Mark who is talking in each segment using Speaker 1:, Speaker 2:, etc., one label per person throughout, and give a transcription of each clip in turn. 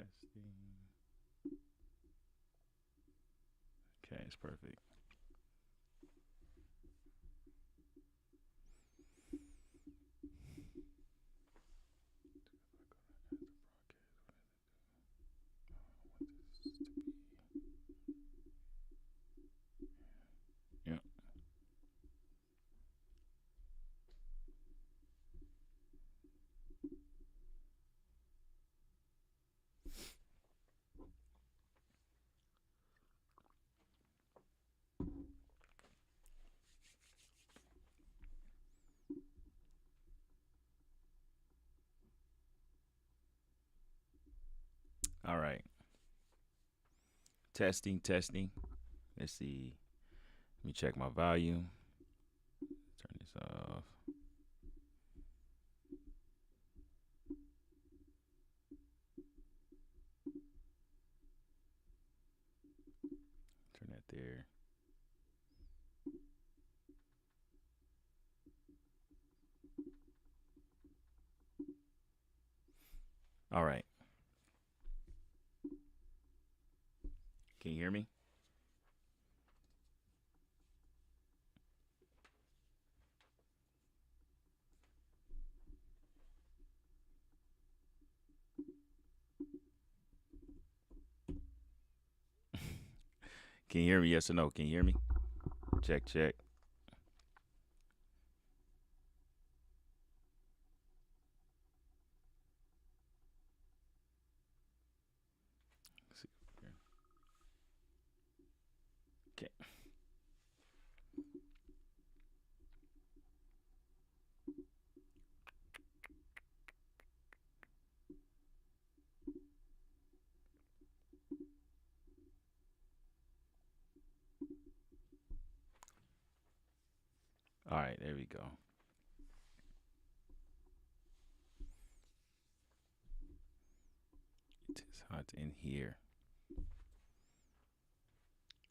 Speaker 1: Testing. Okay, it's perfect. Yeah. All right. Testing, testing. Let's see. Let me check my volume. Turn this off. Turn that there. All right. Can you hear me? Can you hear me? Yes or no? Can you hear me? Check, check. Let's see. Okay. All right, there we go. It is hot in here.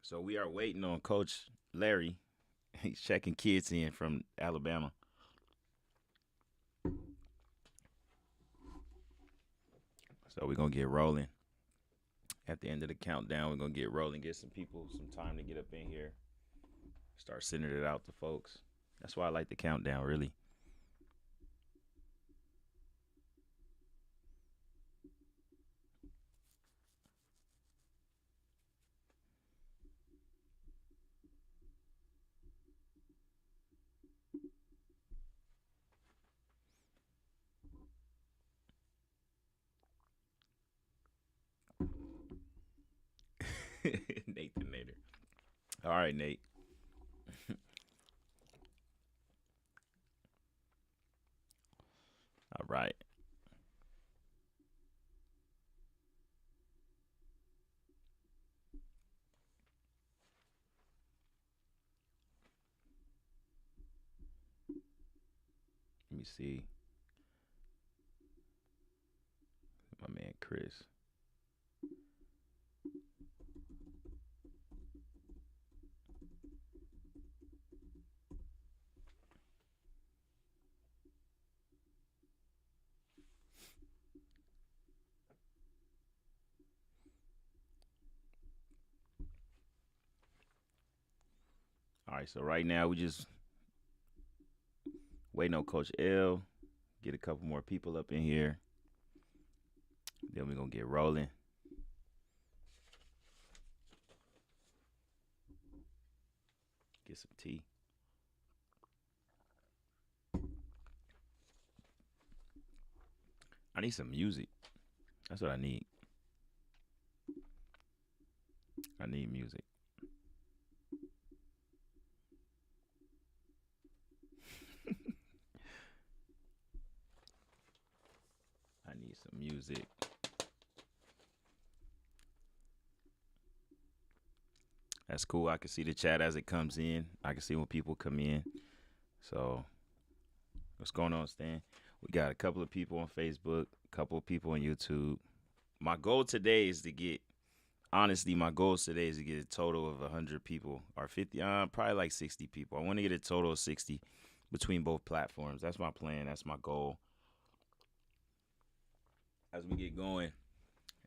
Speaker 1: So we are waiting on Coach Larry. He's checking kids in from Alabama. So we're gonna get rolling. At the end of the countdown, we're gonna get rolling, get some people some time to get up in here. Start sending it out to folks. That's why I like the countdown, really. Nathan Nader. All right, Nate. All right. Let me see. My man Chris. All right, so right now we just waiting on Coach L. Get a couple more people up in here. Then we're gonna get rolling. Get some tea. I need some music. That's what I need. I need music. I need some music. That's cool. I can see the chat as it comes in. I can see when people come in. So, what's going on, Stan? We got a couple of people on Facebook, a couple of people on YouTube. My goal today is to get, honestly, my goal today is to get a total of 100 people or 50, probably like 60 people. I want to get a total of 60 between both platforms. That's my plan. That's my goal. As we get going,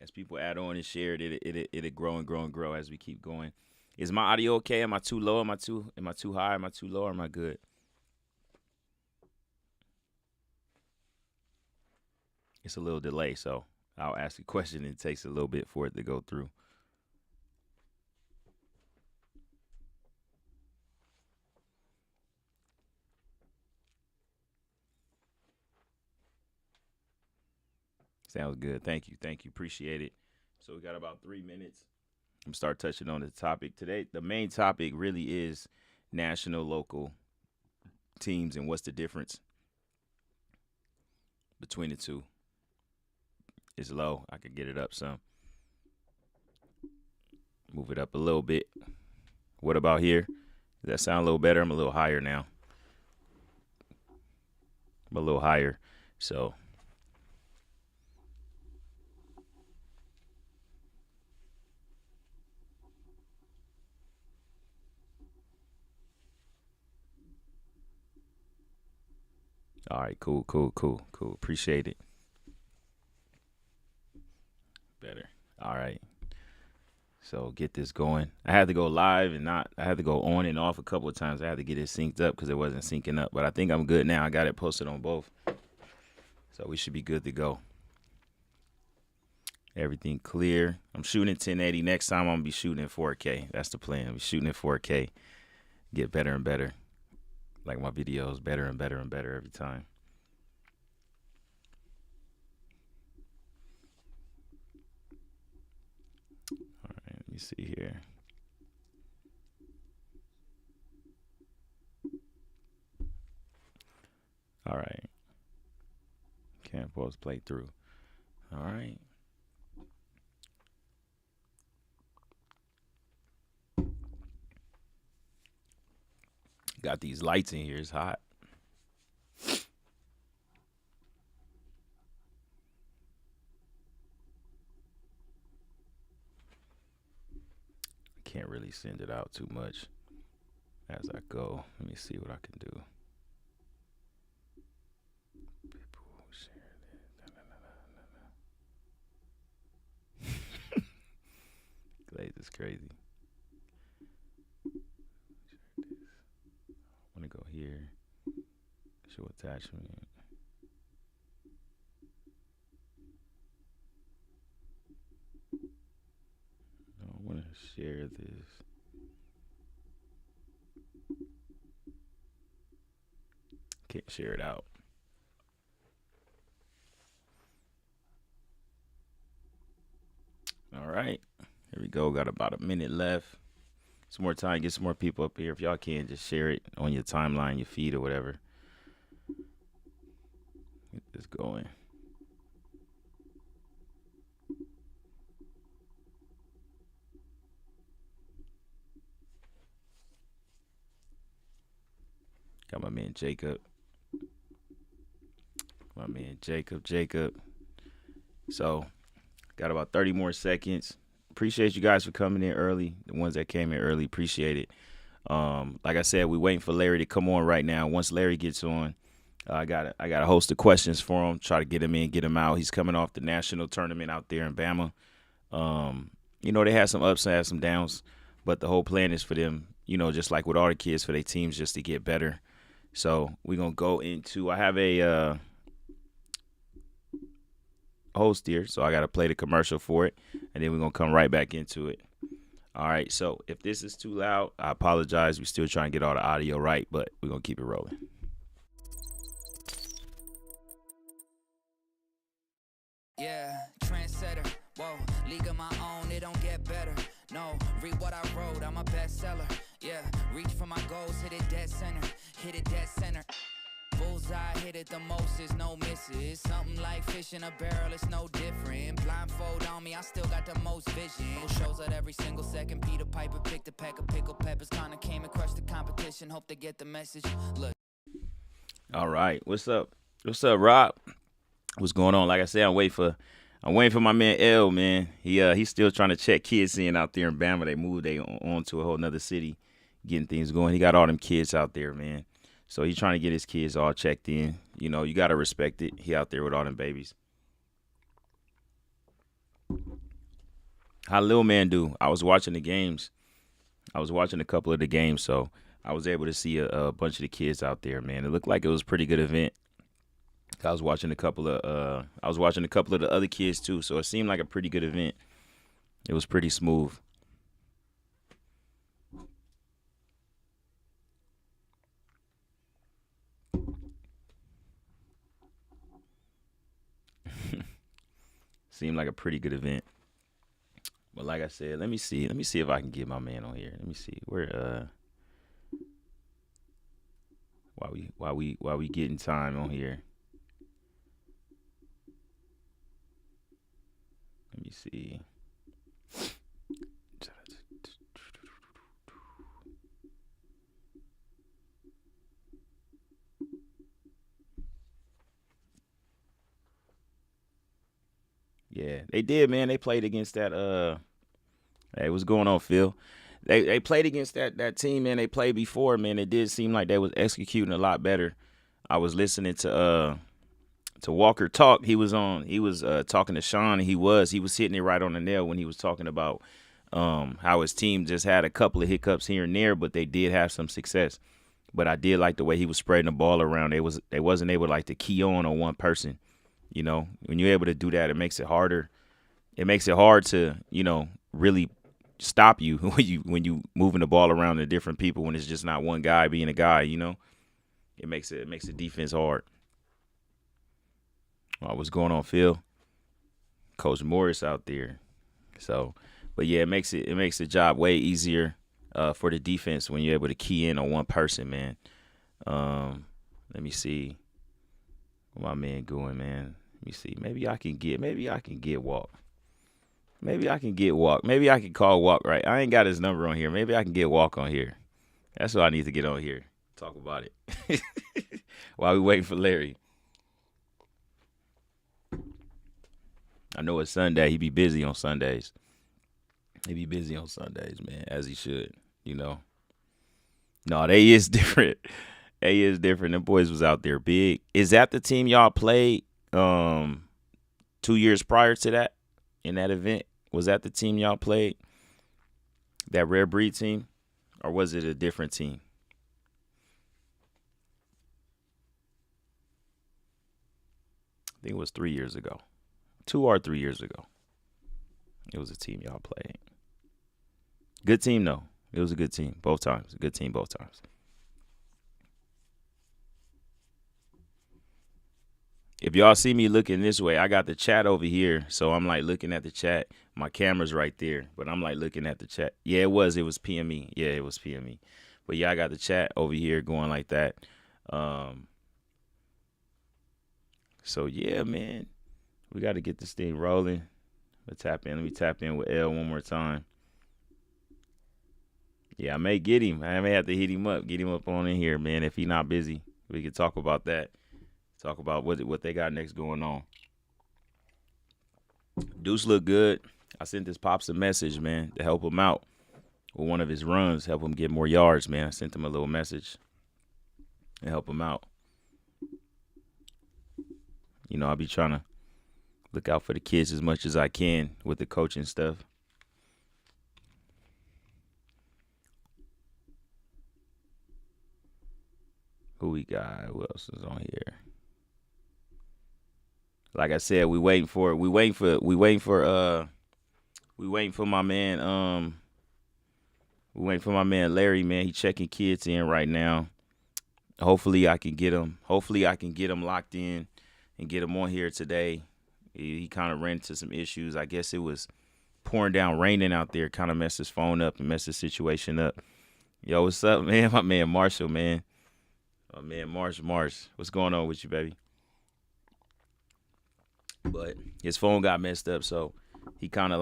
Speaker 1: As people add on and share it, it'll grow and grow and grow as we keep going. Is my audio okay? Am I too low? Am I too high? Am I too low? Or am I good? It's a little delay, so I'll ask a question and it takes a little bit for it to go through. Sounds good. Thank you. Appreciate it. So we got about 3 minutes. I'm gonna start touching on the topic today. The main topic really is national, local teams and what's the difference between the two. It's low. I could get it up some. Move it up a little bit. What about here? Does that sound a little better? I'm a little higher now. I'm a little higher. So all right, cool. Appreciate it. Better. All right. So get this going. I had to go live and I had to go on and off a couple of times. I had to get it synced up because it wasn't syncing up. But I think I'm good now. I got it posted on both. So we should be good to go. Everything clear. I'm shooting 1080. Next time I'm going to be shooting in 4K. That's the plan. I'm shooting in 4K. Get better and better. Like my videos, better and better and better every time. All right, let me see here. All right. Can't pause playthrough. All right. Got these lights in here. It's hot. Can't really send it out too much as I go. Let me see what I can do. People share this. Glaze is crazy. I'm gonna go here. Show attachment. I want to share this. Can't share it out. All right. Here we go. Got about a minute left. Some more time. Get some more people up here. If y'all can, just share it on your timeline, your feed, or whatever. Get this going. Got my man Jacob. Jacob. So, got about 30 more seconds. Appreciate you guys for coming in early. The ones that came in early, appreciate it. Like I said, we're waiting for Larry to come on right now. Once Larry gets on, I got a host of questions for him. Try to get him in, get him out. He's coming off the national tournament out there in Bama. They had some ups and had some downs, but the whole plan is for them, just like with all the kids, for their teams just to get better. So we're going to go into, I have a host here, so I got to play the commercial for it, and then we're going to come right back into it. All right, so if this is too loud, I apologize. We're still trying to get all the audio right, but we're going to keep it rolling.
Speaker 2: Yeah, trendsetter, whoa, league of my own, it don't get better. No, read what I wrote, I'm a bestseller. Yeah, reach for my goals, hit it dead center. Bullseye, hit it the most, is no misses. Something like fish in a barrel, it's no different. Blindfold on me, I still got the most vision. Shows out every single second. Peter Piper picked a peck of pickled peppers. Kinda came and crushed the competition. Hope they get the message. Look.
Speaker 1: All right, what's up? What's up, Rob? What's going on? Like I said, I'm waiting for my man L, man. He's still trying to check kids in out there in Bama. They moved on to a whole nother city, getting things going. He got all them kids out there, man. So he's trying to get his kids all checked in. You got to respect it. He out there with all them babies. How Lil Man do? I was watching the games. I was watching a couple of the games, so I was able to see a bunch of the kids out there, man. It looked like it was a pretty good event. I was watching a couple of the other kids too, so it seemed like a pretty good event. It was pretty smooth. Seemed like a pretty good event. But like I said, let me see if I can get my man on here. Let me see where while we getting time on here. Let me see. Yeah, they did, man. They played against that. Hey, what's going on, Phil? They played against that team, man. They played before, man. It did seem like they was executing a lot better. I was listening to Walker talk. He was talking to Sean, and he was hitting it right on the nail when he was talking about how his team just had a couple of hiccups here and there, but they did have some success. But I did like the way he was spreading the ball around. They wasn't able to key on one person. You know, when you're able to do that, it makes it harder. It makes it hard to, really stop you when you moving the ball around to different people when it's just not one guy being a guy, It makes the defense hard. What's going on, Phil? Coach Morris out there. So, but yeah, it makes the job way easier for the defense when you're able to key in on one person, man. Let me see what my man going, man. Let me see. Maybe I can get Walk. Maybe I can get Walk. Maybe I can call Walk, right? I ain't got his number on here. Maybe I can get Walk on here. That's what I need to get on here. Talk about it. While we waiting for Larry. I know it's Sunday. He be busy on Sundays. Man, as he should, No, they is different. They is different. Them boys was out there big. Is that the team y'all played 2 years prior to that in that event? Was that the team y'all played? That Rare Breed team? Or was it a different team? I think it was 3 years ago. 2 or 3 years ago. It was a team y'all played. Good team, though. It was a good team both times. Good team both times. If y'all see me looking this way, I got the chat over here. So I'm looking at the chat. My camera's right there, but I'm looking at the chat. Yeah, it was PME. Yeah, it was PME. But yeah, I got the chat over here going like that. So yeah, man, we got to get this thing rolling. Let me tap in with L one more time. Yeah, I may get him. I may have to hit him up on in here, man. If he not busy, we can talk about that. Talk about what they got next going on. Deuce look good. I sent this Pops a message, man, to help him out with one of his runs, help him get more yards, man. I sent him a little message and help him out. I'll be trying to look out for the kids as much as I can with the coaching stuff. Who we got? Who else is on here? Like I said, we waiting for my man. We waiting for my man Larry, man. He checking kids in right now. Hopefully I can get him locked in and get him on here today. He kind of ran into some issues. I guess it was pouring down, raining out there, kind of messed his phone up and messed his situation up. Yo, what's up, man? My man Marshall, man. My man Marsh. What's going on with you, baby? But his phone got messed up, so he kind of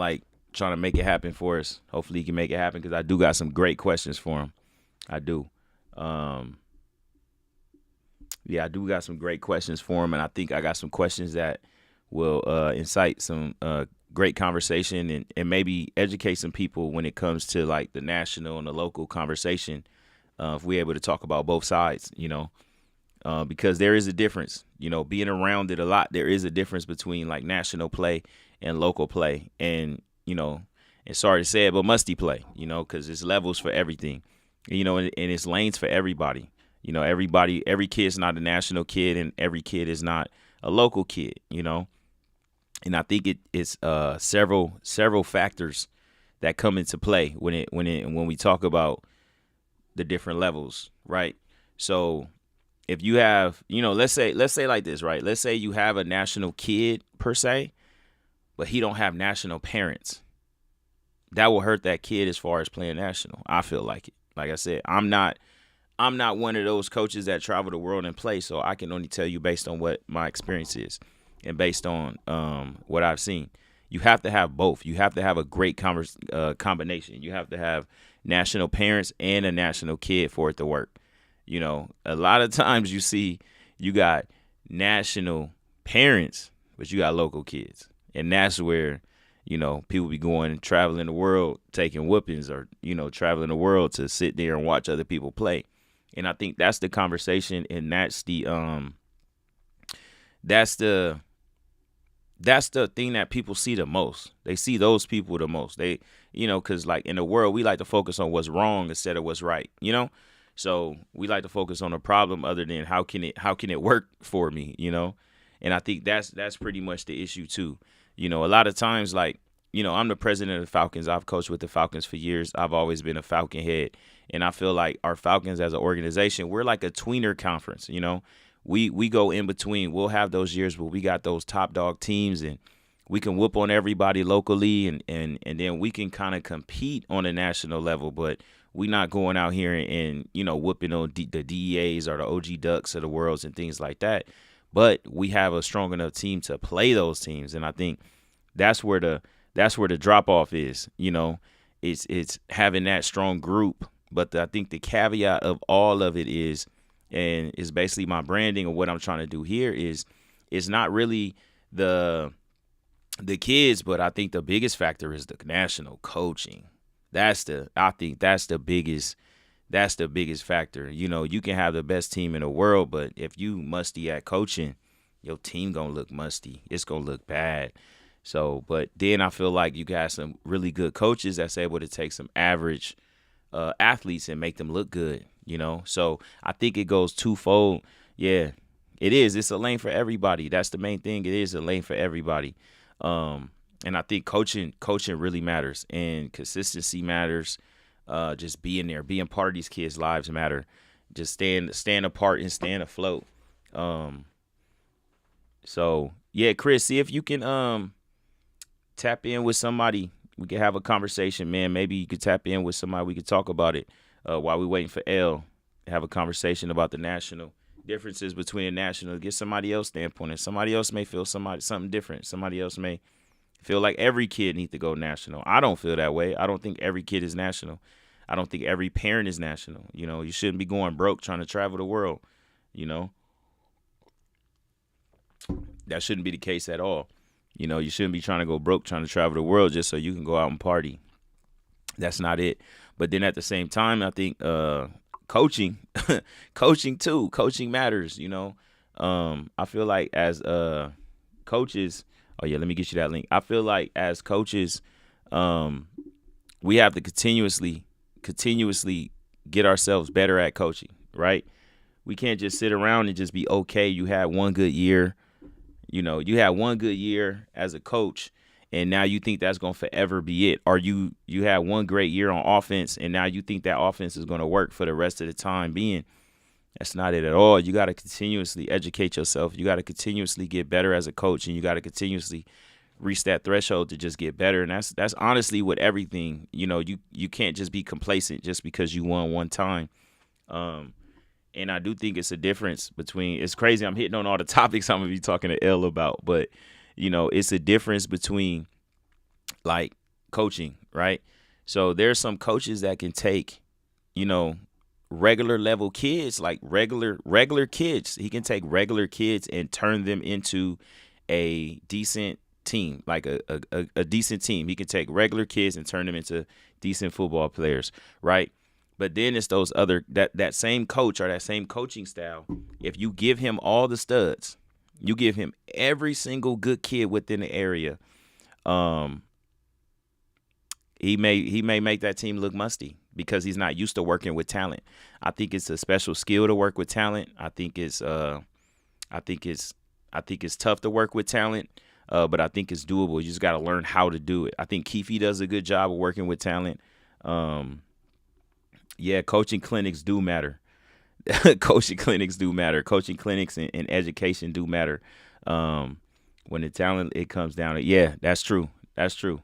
Speaker 1: trying to make it happen for us. Hopefully he can make it happen because I do got some great questions for him. I do. Yeah, I do got some great questions for him, and I think I got some questions that will incite some great conversation and maybe educate some people when it comes to the national and the local conversation. If we're able to talk about both sides, because there is a difference, being around it a lot, there is a difference between national play and local play. And, And sorry to say it, but musty play, because it's levels for everything, and it's lanes for everybody. Every kid's not a national kid, and every kid is not a local kid, And I think it's several factors that come into play when we talk about the different levels, right? So if you have, let's say like this, right? Let's say you have a national kid per se, but he don't have national parents. That will hurt that kid as far as playing national. I feel like it. Like I said, I'm not one of those coaches that travel the world and play, so I can only tell you based on what my experience is and based on what I've seen. You have to have both. You have to have a great combination. You have to have national parents and a national kid for it to work. A lot of times you see you got national parents, but you got local kids. And that's where, people be going and traveling the world, taking whoopings, or, traveling the world to sit there and watch other people play. And I think that's the conversation, and that's the thing that people see the most. They see those people the most. They, because like in the world, we like to focus on what's wrong instead of what's right, So we like to focus on the problem other than how can it work for me, And I think that's pretty much the issue too. A lot of times, like, I'm the president of the Falcons. I've coached with the Falcons for years. I've always been a Falcon head. And I feel like our Falcons as an organization, we're like a tweener conference, We go in between. We'll have those years where we got those top dog teams and we can whoop on everybody locally and then we can kind of compete on a national level, but we're not going out here and whooping on the DEAs or the OG Ducks of the worlds and things like that. But we have a strong enough team to play those teams, and I think that's where the drop off is. It's having that strong group. But I think the caveat of all of it is, and it's basically my branding of what I'm trying to do here is, it's not really the kids, but I think the biggest factor is the national coaching. I think that's the biggest factor. You can have the best team in the world, but if you musty at coaching, your team gonna look musty. It's gonna look bad. So, but then I feel like you got some really good coaches that's able to take some average athletes and make them look good. So I think it goes twofold. Yeah, it is. It's a lane for everybody. That's the main thing. It is a lane for everybody. And I think coaching really matters, and consistency matters. Just being there, being part of these kids' lives matter. Just staying apart and staying afloat. So yeah, Chris, see if you can tap in with somebody. We could have a conversation, man. Maybe you could tap in with somebody. We could talk about it while we're waiting for L. Have a conversation about the national differences between the national. Get somebody else's standpoint, and somebody else may feel something different. Somebody else may feel like every kid needs to go national. I don't feel that way. I don't think every kid is national. I don't think every parent is national. You shouldn't be going broke trying to travel the world. That shouldn't be the case at all. You shouldn't be trying to go broke trying to travel the world just so you can go out and party. That's not it. But then at the same time, I think coaching too. Coaching matters, I feel like as coaches, oh yeah, let me get you that link. I feel like as coaches, we have to continuously get ourselves better at coaching, right? We can't just sit around and just be okay. You had one good year. You had one good year as a coach, and now you think that's going to forever be it. Or you had one great year on offense, and now you think that offense is going to work for the rest of the time being. That's not it at all. You got to continuously educate yourself. You got to continuously get better as a coach, and you got to continuously reach that threshold to just get better. And that's honestly with everything. You can't just be complacent just because you won one time. And I do think it's a difference between, it's crazy, I'm hitting on all the topics I'm going to be talking to L about, but, it's a difference between, like, coaching, right? So there's some coaches that can take, regular level kids, like regular kids. He can take regular kids and turn them into a decent team, like a decent team. He can take regular kids and turn them into decent football players, right? But then it's those other, that same coach or that same coaching style, if you give him all the studs, you give him every single good kid within the area, he may make that team look musty because he's not used to working with talent. I think it's a special skill to work with talent. I think it's I think it's tough to work with talent, but I think it's doable. You just got to learn how to do it. I think Keefe does a good job of working with talent. Um, yeah, coaching clinics do matter. Coaching clinics do matter. Coaching clinics and education do matter. Um, when the talent it comes down to yeah, that's true. That's true.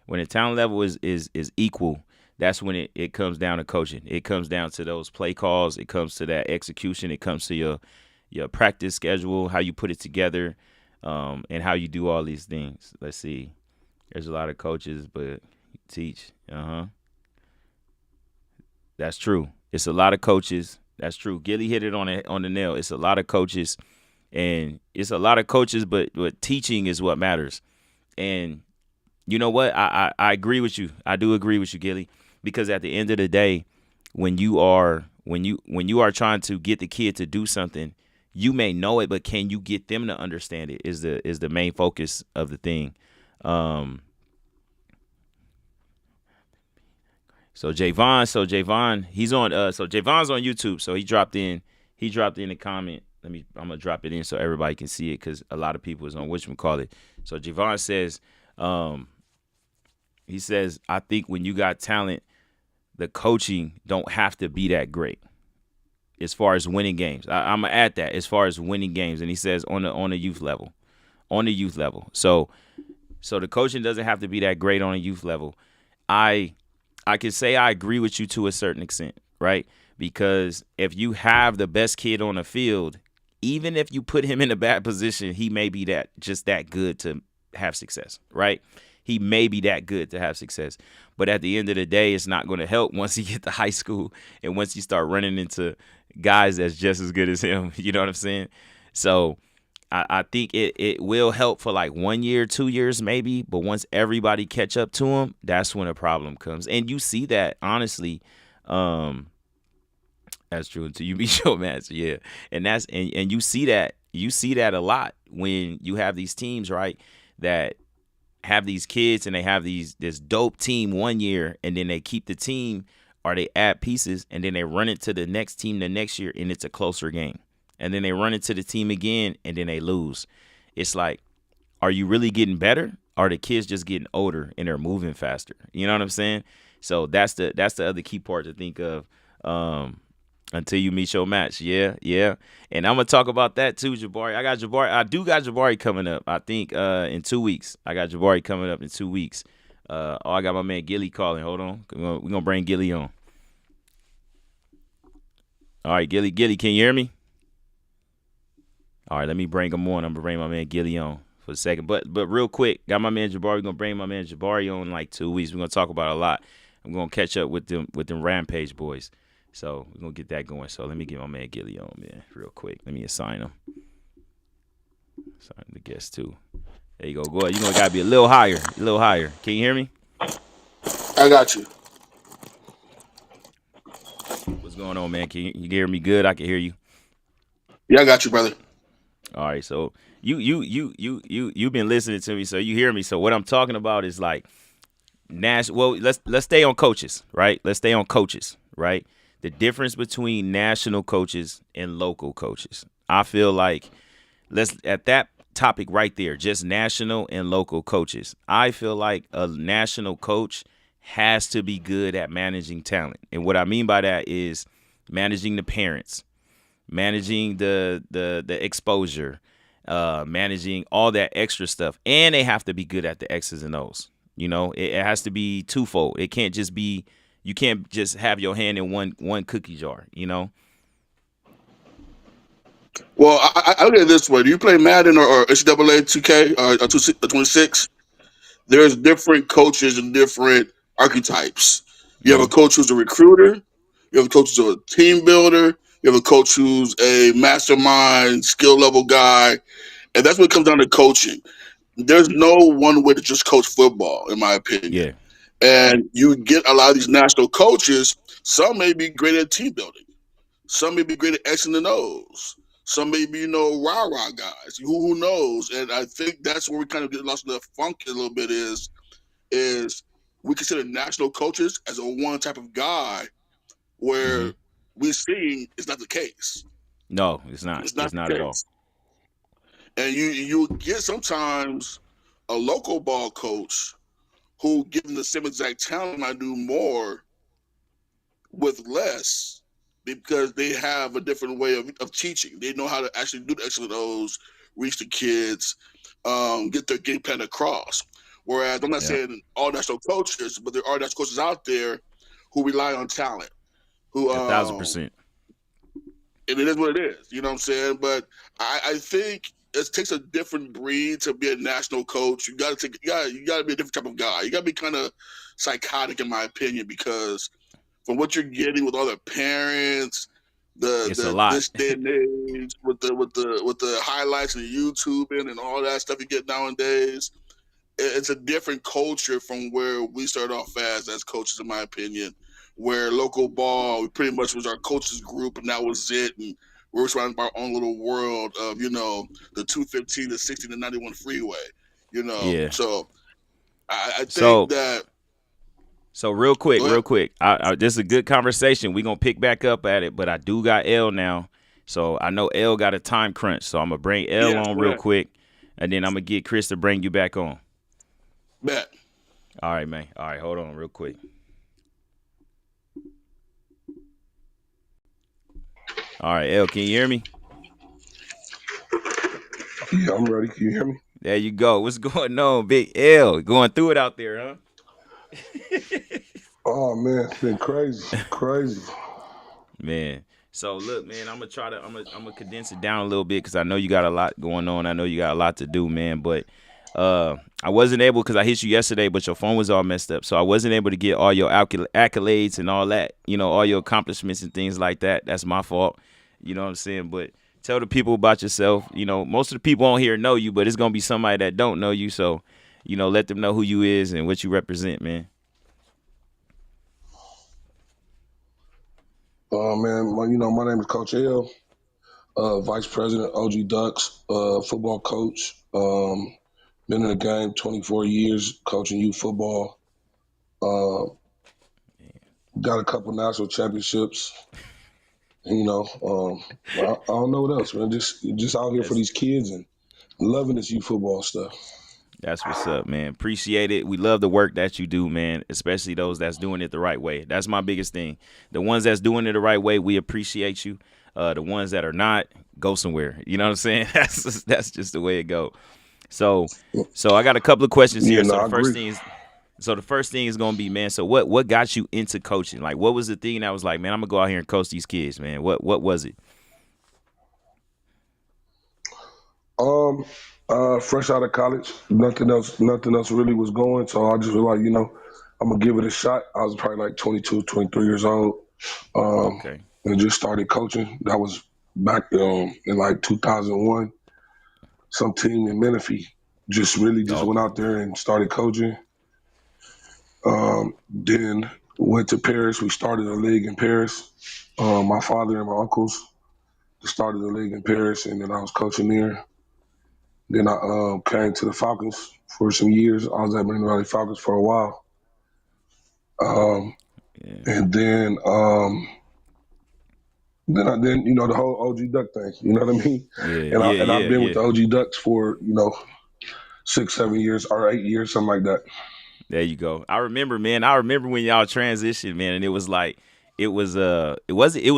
Speaker 1: When the talent level is equal, that's when it comes down to coaching. It comes down to those play calls. It comes to that execution. It comes to your practice schedule, how you put it together, and how you do all these things. Let's see. There's a lot of coaches, but teach. That's true. It's a lot of coaches. That's true. Gilly hit it on the nail. It's a lot of coaches, and it's a lot of coaches, but teaching is what matters. And you know what? I agree with you. I do agree with you, Gilly, because at the end of the day, when you are trying to get the kid to do something, you may know it, but can you get them to understand it? Is the main focus of the thing. Um, so Javon, he's on. So Javon's on YouTube. So he dropped in. He dropped in a comment. I'm gonna drop it in so everybody can see it because a lot of people is on whatchamacallit. So Javon says, um, he says, I think when you got talent, the coaching don't have to be that great as far as winning games. I'm gonna add that as far as winning games, and he says on the youth level, on the youth level. So the coaching doesn't have to be that great on a youth level. I I can say I agree with you to a certain extent, right? Because if you have the best kid on the field, even if you put him in a bad position, he may be that good to have success, right? He may be that good to have success. But at the end of the day, it's not going to help once he get to high school and once you start running into guys that's just as good as him. You know what I'm saying? So I think it will help for like 1 year, 2 years maybe. But once everybody catch up to him, that's when a problem comes. And you see that, honestly. That's true until you beat your match, yeah. And you see that a lot when you have these teams, right? That have these kids and they have this dope team 1 year, and then they keep the team or they add pieces, and then they run it to the next team the next year, and it's a closer game. And then they run it to the team again, and then they lose. It's like, are you really getting better? Or are the kids just getting older and they're moving faster? You know what I'm saying? So that's the other key part to think of. Until you meet your match. Yeah, yeah. And I'm gonna talk about that too, Jabari. I do got Jabari coming up. I think in 2 weeks. I got Jabari coming up in 2 weeks. I got my man Gilly calling. Hold on. We're gonna bring Gilly on. All right, Gilly, can you hear me? All right, let me bring him on. I'm gonna bring my man Gilly on for a second. But real quick, got my man Jabari. We're gonna bring my man Jabari on in like 2 weeks. We're gonna talk about a lot. I'm gonna catch up with them Rampage boys. So we're gonna get that going. So let me get my man Gilly on, man, real quick. Let me assign him. Assign the guest too. There you go. Go ahead. Gotta be a little higher. A little higher. Can you hear me?
Speaker 3: I got you.
Speaker 1: What's going on, man? Can you hear me good? I can hear you.
Speaker 3: Yeah, I got you, brother.
Speaker 1: All right. So you've been listening to me, so you hear me. So what I'm talking about is like well, let's stay on coaches, right? Let's stay on coaches, right? The difference between national coaches and local coaches. I feel like let's at that topic right there, just national and local coaches. I feel like a national coach has to be good at managing talent. And what I mean by that is managing the parents, managing the exposure, managing all that extra stuff. And they have to be good at the X's and O's. It has to be twofold. It can't just be you can't just have your hand in one cookie jar,
Speaker 3: Well, I look at it this way. Do you play Madden or NCAA 2K or 26? There's different coaches and different archetypes. You have a
Speaker 1: Mm-hmm.
Speaker 3: coach who's a recruiter. You have a coach who's a team builder. You have a coach who's a mastermind, skill level guy. And that's what comes down to coaching. There's no one way to just coach football, in my opinion.
Speaker 1: Yeah.
Speaker 3: And you get a lot of these national coaches. Some may be great at team building. Some may be great at X and the O's. Some may be, rah rah guys. Who knows? And I think that's where we kind of get lost in the funk a little bit is we consider national coaches as a one type of guy, where we see it's not the case.
Speaker 1: No, it's not.
Speaker 3: It's not
Speaker 1: It's
Speaker 3: the
Speaker 1: not at all.
Speaker 3: case. And you get sometimes a local ball coach who, given the same exact talent, I do more with less, because they have a different way of teaching. They know how to actually do the X and O's, reach the kids, get their game plan across. Whereas I'm not saying all national coaches, but there are national coaches out there who rely on talent. Who
Speaker 1: 1,000%.
Speaker 3: And it is what it is. You know what I'm saying? But I think it takes a different breed to be a national coach. You gotta be a different type of guy. You gotta be kind of psychotic, in my opinion, because from what you're getting with all the parents,
Speaker 1: It's a lot.
Speaker 3: this day and age, with the highlights and the YouTubing and all that stuff you get nowadays, it's a different culture from where we started off as coaches, in my opinion. Where local ball pretty much was our coaches group, and that was it. And we were surrounded by our own little world of, the 215, the 60, the 91 freeway.
Speaker 1: Yeah.
Speaker 3: So I think that.
Speaker 1: So real quick, this is a good conversation. We're going to pick back up at it, but I do got L now. So I know L got a time crunch, so I'm going to bring L on real quick, and then I'm going to get Chris to bring you back on.
Speaker 3: Bet.
Speaker 1: All right, man. All right, hold on real quick. All right, L, can you hear me?
Speaker 4: Yeah, I'm ready. Can you hear me?
Speaker 1: There you go. What's going on, Big L? Going through it out there, huh?
Speaker 4: Oh man, it's been crazy.
Speaker 1: Man. So look, man, I'm gonna condense it down a little bit, because I know you got a lot going on. I know you got a lot to do, man. But I wasn't able, because I hit you yesterday, but your phone was all messed up, so I wasn't able to get all your accolades and all that, all your accomplishments and things like that. That's my fault. You know what I'm saying? But tell the people about yourself. Most of the people on here know you, but it's gonna be somebody that don't know you. So, let them know who you is and what you represent, man.
Speaker 4: Man, my name is Coach L, Vice President, OG Ducks, football coach. Been in the game 24 years, coaching youth football. Got a couple national championships. I don't know what else, man. Just out here for these kids and loving this youth football stuff.
Speaker 1: That's what's up, man. Appreciate it. We love the work that you do, man, especially those that's doing it the right way. That's my biggest thing. The ones that's doing it the right way, we appreciate you. The ones that are not, go somewhere. You know what I'm saying? That's just the way it go. So I got a couple of questions here.
Speaker 4: Yeah,
Speaker 1: So the first thing is gonna be, man, so what got you into coaching? Like, what was the thing that was like, man, I'm gonna go out here and coach these kids, man? What was it?
Speaker 4: Fresh out of college, nothing else really was going. So I just was like, I'm gonna give it a shot. I was probably like 22, 23 years old. And just started coaching. That was back in like 2001. Some team in Menifee just went out there and started coaching. Then went to Paris. We started a league in Paris. My father and my uncles started a league in Paris, and then I was coaching there. Then I came to the Falcons for some years. I was at Marine Valley Falcons for a while. And then the whole OG Duck thing, you know what I mean? I've been with the OG Ducks for, 6, 7 years or 8 years, something like that.
Speaker 1: There you go. I remember, man. I remember when y'all transitioned, man, and it was like it was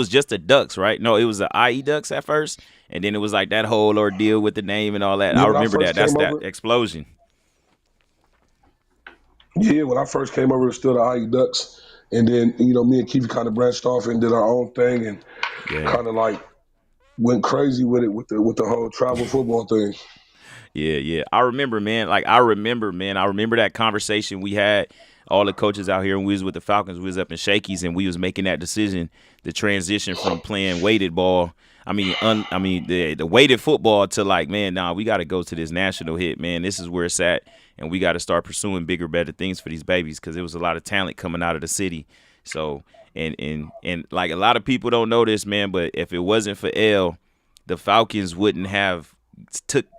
Speaker 1: just the Ducks, right? No, it was the IE Ducks at first, and then it was like that whole ordeal with the name and all that. I remember that. That's that explosion.
Speaker 4: Yeah, when I first came over, it was still the IE Ducks, and then me and Keith kind of branched off and did our own thing, and kind of like went crazy with it with the whole travel football thing.
Speaker 1: Yeah. I remember, man. I remember that conversation we had, all the coaches out here, and we was with the Falcons. We was up in Shakey's, and we was making that decision, the transition from playing weighted ball. The weighted football to like, man, we got to go to this national hit, man. This is where it's at, and we got to start pursuing bigger, better things for these babies, because there was a lot of talent coming out of the city. So, and like a lot of people don't know this, man, but if it wasn't for L, the Falcons wouldn't have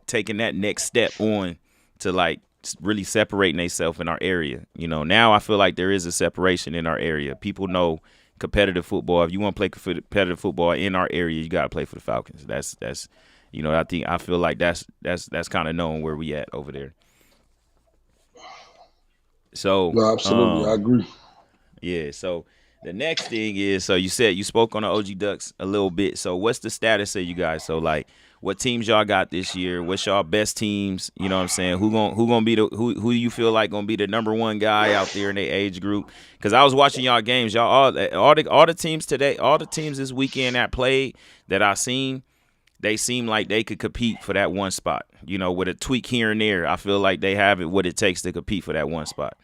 Speaker 1: taken that next step on to like really separating themselves in our area. You know, now I feel like there is a separation in our area. People know competitive football. If you want to play competitive football in our area, you got to play for the Falcons. That's you know, I feel like that's kind of known where we at over there. So
Speaker 4: No, absolutely, I agree.
Speaker 1: Yeah, so the next thing is, so you said you spoke on the OG Ducks a little bit. So what's the status of you guys? So like, what teams y'all got this year? What's y'all best teams? You know what I'm saying? Who gonna be the who do you feel like gonna be the number one guy out there in their age group? Because I was watching y'all games, y'all all the teams today, all the teams this weekend that played that I seen, they seem like they could compete for that one spot. You know, with a tweak here and there, I feel like they have it what it takes to compete for that one spot.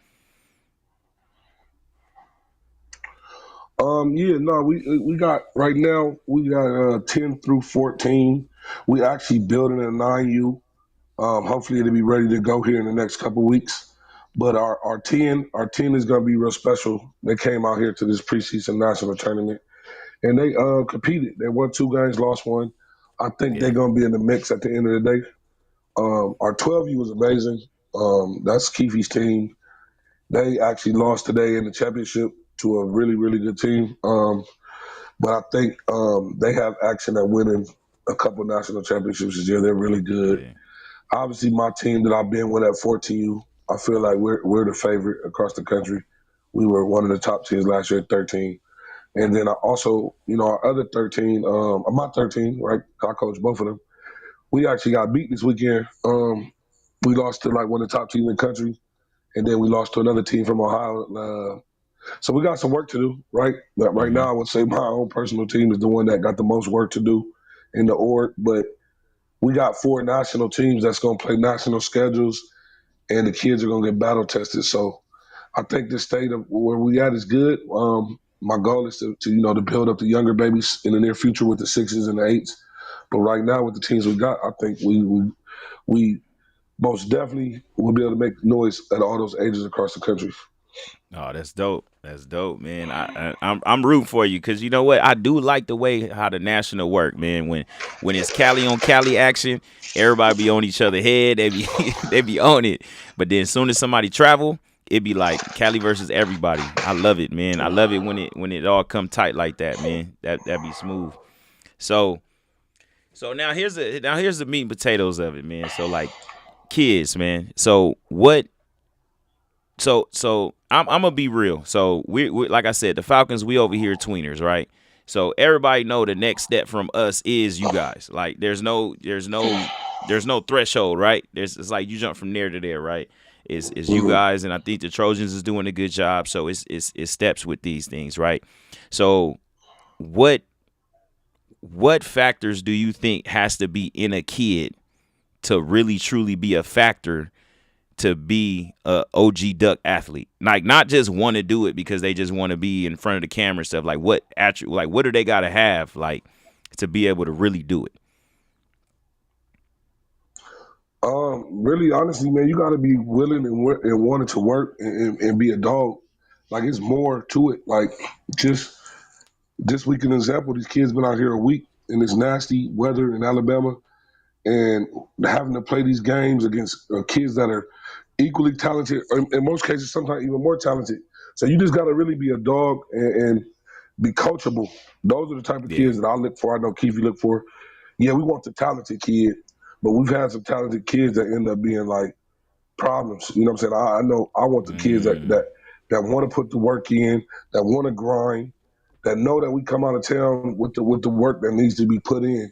Speaker 4: Yeah, no, we got right now. We got 10 through 14. We actually building a 9U. Hopefully, it'll be ready to go here in the next couple weeks. But our 10 is gonna be real special. They came out here to this preseason national tournament, and they competed. They won 2 games, lost 1. I think they're gonna be in the mix at the end of the day. Our 12U was amazing. That's Keefe's team. They actually lost today in the championship to a really, really good team. But I think they have action at winning a couple national championships this year. They're really good.
Speaker 1: Yeah.
Speaker 4: Obviously, my team that I've been with at 14U, I feel like we're the favorite across the country. We were one of the top teams last year at 13. And then I also, you know, our other 13, my 13, right? I coach both of them. We actually got beat this weekend. We lost to like one of the top teams in the country, and then we lost to another team from Ohio. So we got some work to do, right? But right now, I would say my own personal team is the one that got the most work to do in the org. But we got 4 national teams that's going to play national schedules, and the kids are going to get battle tested. So I think the state of where we at is good. My goal is to to build up the younger babies in the near future with the 6s and the 8s. But right now, with the teams we got, I think we most definitely will be able to make noise at all those ages across the country.
Speaker 1: Oh, that's dope. That's dope, man. I'm rooting for you because you know what? I do like the way how the national work, man. When it's Cali on Cali action, everybody be on each other head. They be they be on it. But then as soon as somebody travel, it be like Cali versus everybody. I love it, man. I love it when it all come tight like that, man. That be smooth. So now here's the meat and potatoes of it, man. So like kids, man. So what? So I'm gonna be real. So we like I said, the Falcons, we over here tweeners, right? So everybody know the next step from us is you guys. Like there's no threshold, right? It's like you jump from there to there, right? It's you guys, and I think the Trojans is doing a good job. So it's steps with these things, right? So what factors do you think has to be in a kid to really truly be a factor to be a OG Duck athlete? Like not just want to do it because they just want to be in front of the camera and stuff. Like what do they gotta have like to be able to really do it?
Speaker 4: Really, honestly, man, you got to be willing and wanting to work and be a dog. Like it's more to it. Like just this week, an example, these kids been out here a week in this nasty weather in Alabama, and having to play these games against kids that are equally talented, or in most cases, sometimes even more talented. So you just got to really be a dog and be coachable. Those are the type of kids that I look for. I know Keefe look for. Yeah, we want the talented kid, but we've had some talented kids that end up being like problems. You know what I'm saying? I know I want the kids that want to put the work in, that want to grind, that know that we come out of town with the work that needs to be put in,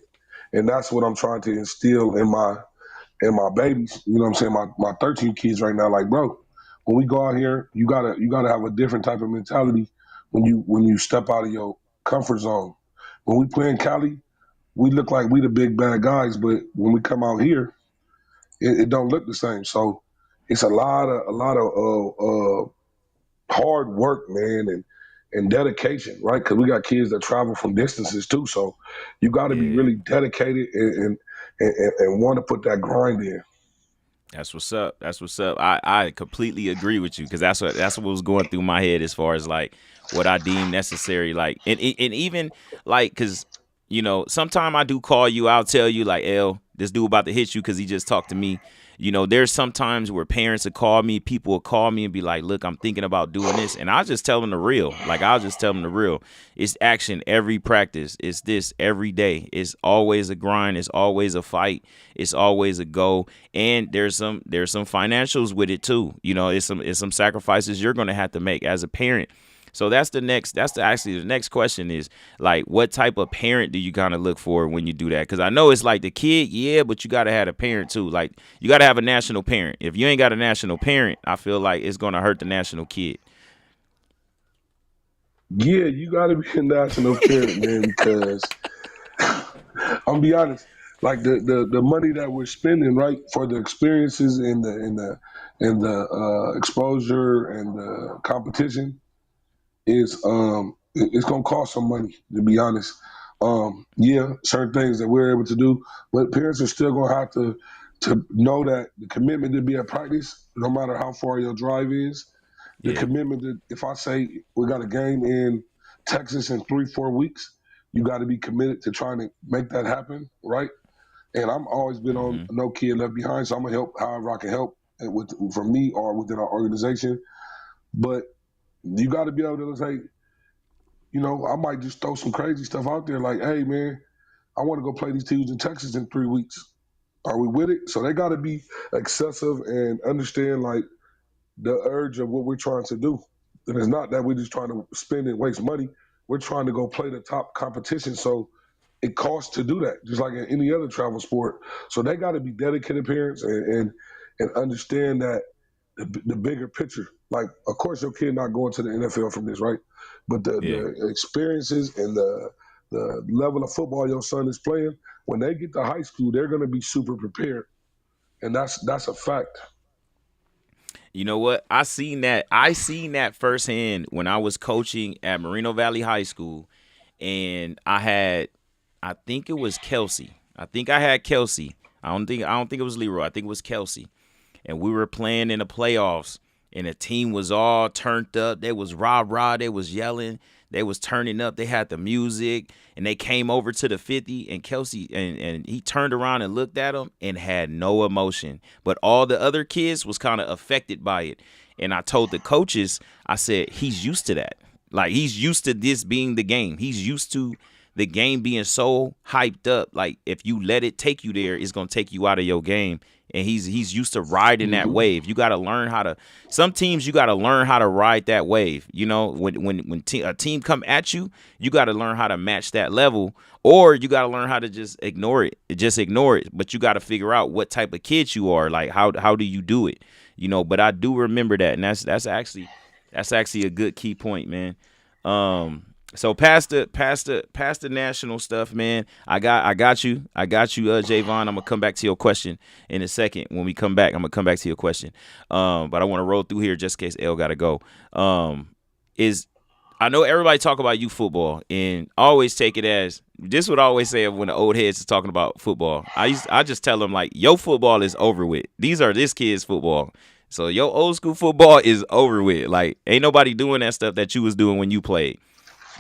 Speaker 4: and that's what I'm trying to instill in my babies. You know what I'm saying? My 13 kids right now, like bro, when we go out here, you gotta have a different type of mentality when you step out of your comfort zone. When we play in Cali, we look like we the big bad guys, but when we come out here, it don't look the same. So it's a lot of hard work, man, and dedication, right? Because we got kids that travel from distances too. So you got to be really dedicated and want to put that grind in.
Speaker 1: That's what's up. That's what's up. I completely agree with you because that's what was going through my head as far as like what I deem necessary. Like and even like because you know sometime I do call you. I'll tell you like, L, this dude about to hit you because he just talked to me. You know, there's some times where parents will call me, people will call me and be like, look, I'm thinking about doing this. And I'll just tell them the real. Like, I'll just tell them the real. It's action every practice. It's this every day. It's always a grind. It's always a fight. It's always a go. And there's some financials with it too. You know, it's some sacrifices you're going to have to make as a parent. So actually the next question is, like, what type of parent do you kind of look for when you do that? Because I know it's like the kid, yeah, but you got to have a parent too. Like, you got to have a national parent. If you ain't got a national parent, I feel like it's going to hurt the national kid.
Speaker 4: Yeah, you got to be a national parent, man, because I'm be honest, like the money that we're spending, right, for the experiences and the exposure and the competition is it's gonna cost some money, to be honest. Yeah, certain things that we're able to do, but parents are still gonna have to know that the commitment to be at practice, no matter how far your drive is, the
Speaker 1: Yeah.
Speaker 4: commitment to, if I say we got a game in Texas in 3-4 weeks, you got to be committed to trying to make that happen, right? And I'm always been on
Speaker 1: Mm-hmm.
Speaker 4: no kid left behind, so I'm gonna help however I can help with from me or within our organization. But you got to be able to say, I might just throw some crazy stuff out there like, hey man, I want to go play these teams in Texas in 3 weeks. Are we with it? So they got to be excessive and understand like the urge of what we're trying to do. And it's not that we're just trying to spend and waste money. We're trying to go play the top competition. So it costs to do that, just like in any other travel sport. So they got to be dedicated parents and understand that the bigger picture. Like, of course, your kid not going to the NFL from this, right? But
Speaker 1: Yeah.
Speaker 4: the experiences and the level of football your son is playing, when they get to high school, they're going to be super prepared, and that's a fact.
Speaker 1: You know what? I seen that firsthand when I was coaching at Moreno Valley High School, and I think it was Kelsey. I think I had Kelsey. I don't think it was Leroy. I think it was Kelsey. And we were playing in the playoffs, and the team was all turned up. They was rah, they was yelling, they was turning up, they had the music, and they came over to the 50, and Kelsey, and he turned around and looked at them and had no emotion. But all the other kids was kind of affected by it. And I told the coaches, I said, he's used to that. Like, he's used to this being the game. He's used to the game being so hyped up. Like, if you let it take you there, it's gonna take you out of your game. And he's used to riding that
Speaker 4: Mm-hmm.
Speaker 1: wave. You got to learn how to. Some teams you got to learn how to ride that wave. You know, when a team come at you, you got to learn how to match that level, or you got to learn how to just ignore it. Just ignore it. But you got to figure out what type of kid you are. Like, how do you do it? You know. But I do remember that, and that's actually a good key point, man. So past the national stuff, man. I got you, Javon. I'm gonna come back to your question in a second. When we come back, I'm gonna come back to your question. But I want to roll through here just in case L gotta go. Is I know everybody talk about youth football, and I always take it as this. Would I always say when the old heads is talking about football. I just tell them like, your football is over with. These are this kid's football. So your old school football is over with. Like, ain't nobody doing that stuff that you was doing when you played.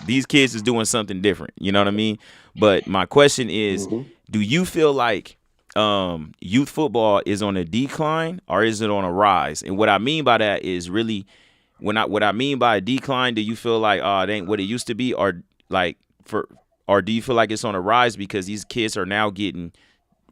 Speaker 1: These kids is doing something different. You know what I mean? But my question is,
Speaker 4: Mm-hmm.
Speaker 1: do you feel like youth football is on a decline or is it on a rise? And what I mean by that is really what I mean by a decline, do you feel like it ain't what it used to be, or like or do you feel like it's on a rise because these kids are now getting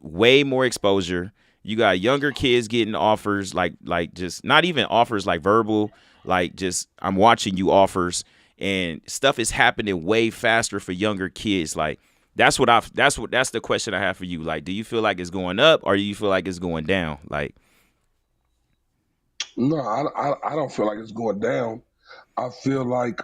Speaker 1: way more exposure? You got younger kids getting offers like just not even offers like verbal, like just I'm watching you offers, and stuff is happening way faster for younger kids. Like that's the question I have for you. Like, do you feel like it's going up or do you feel like it's going down? Like,
Speaker 4: No, I don't feel like it's going down. I feel like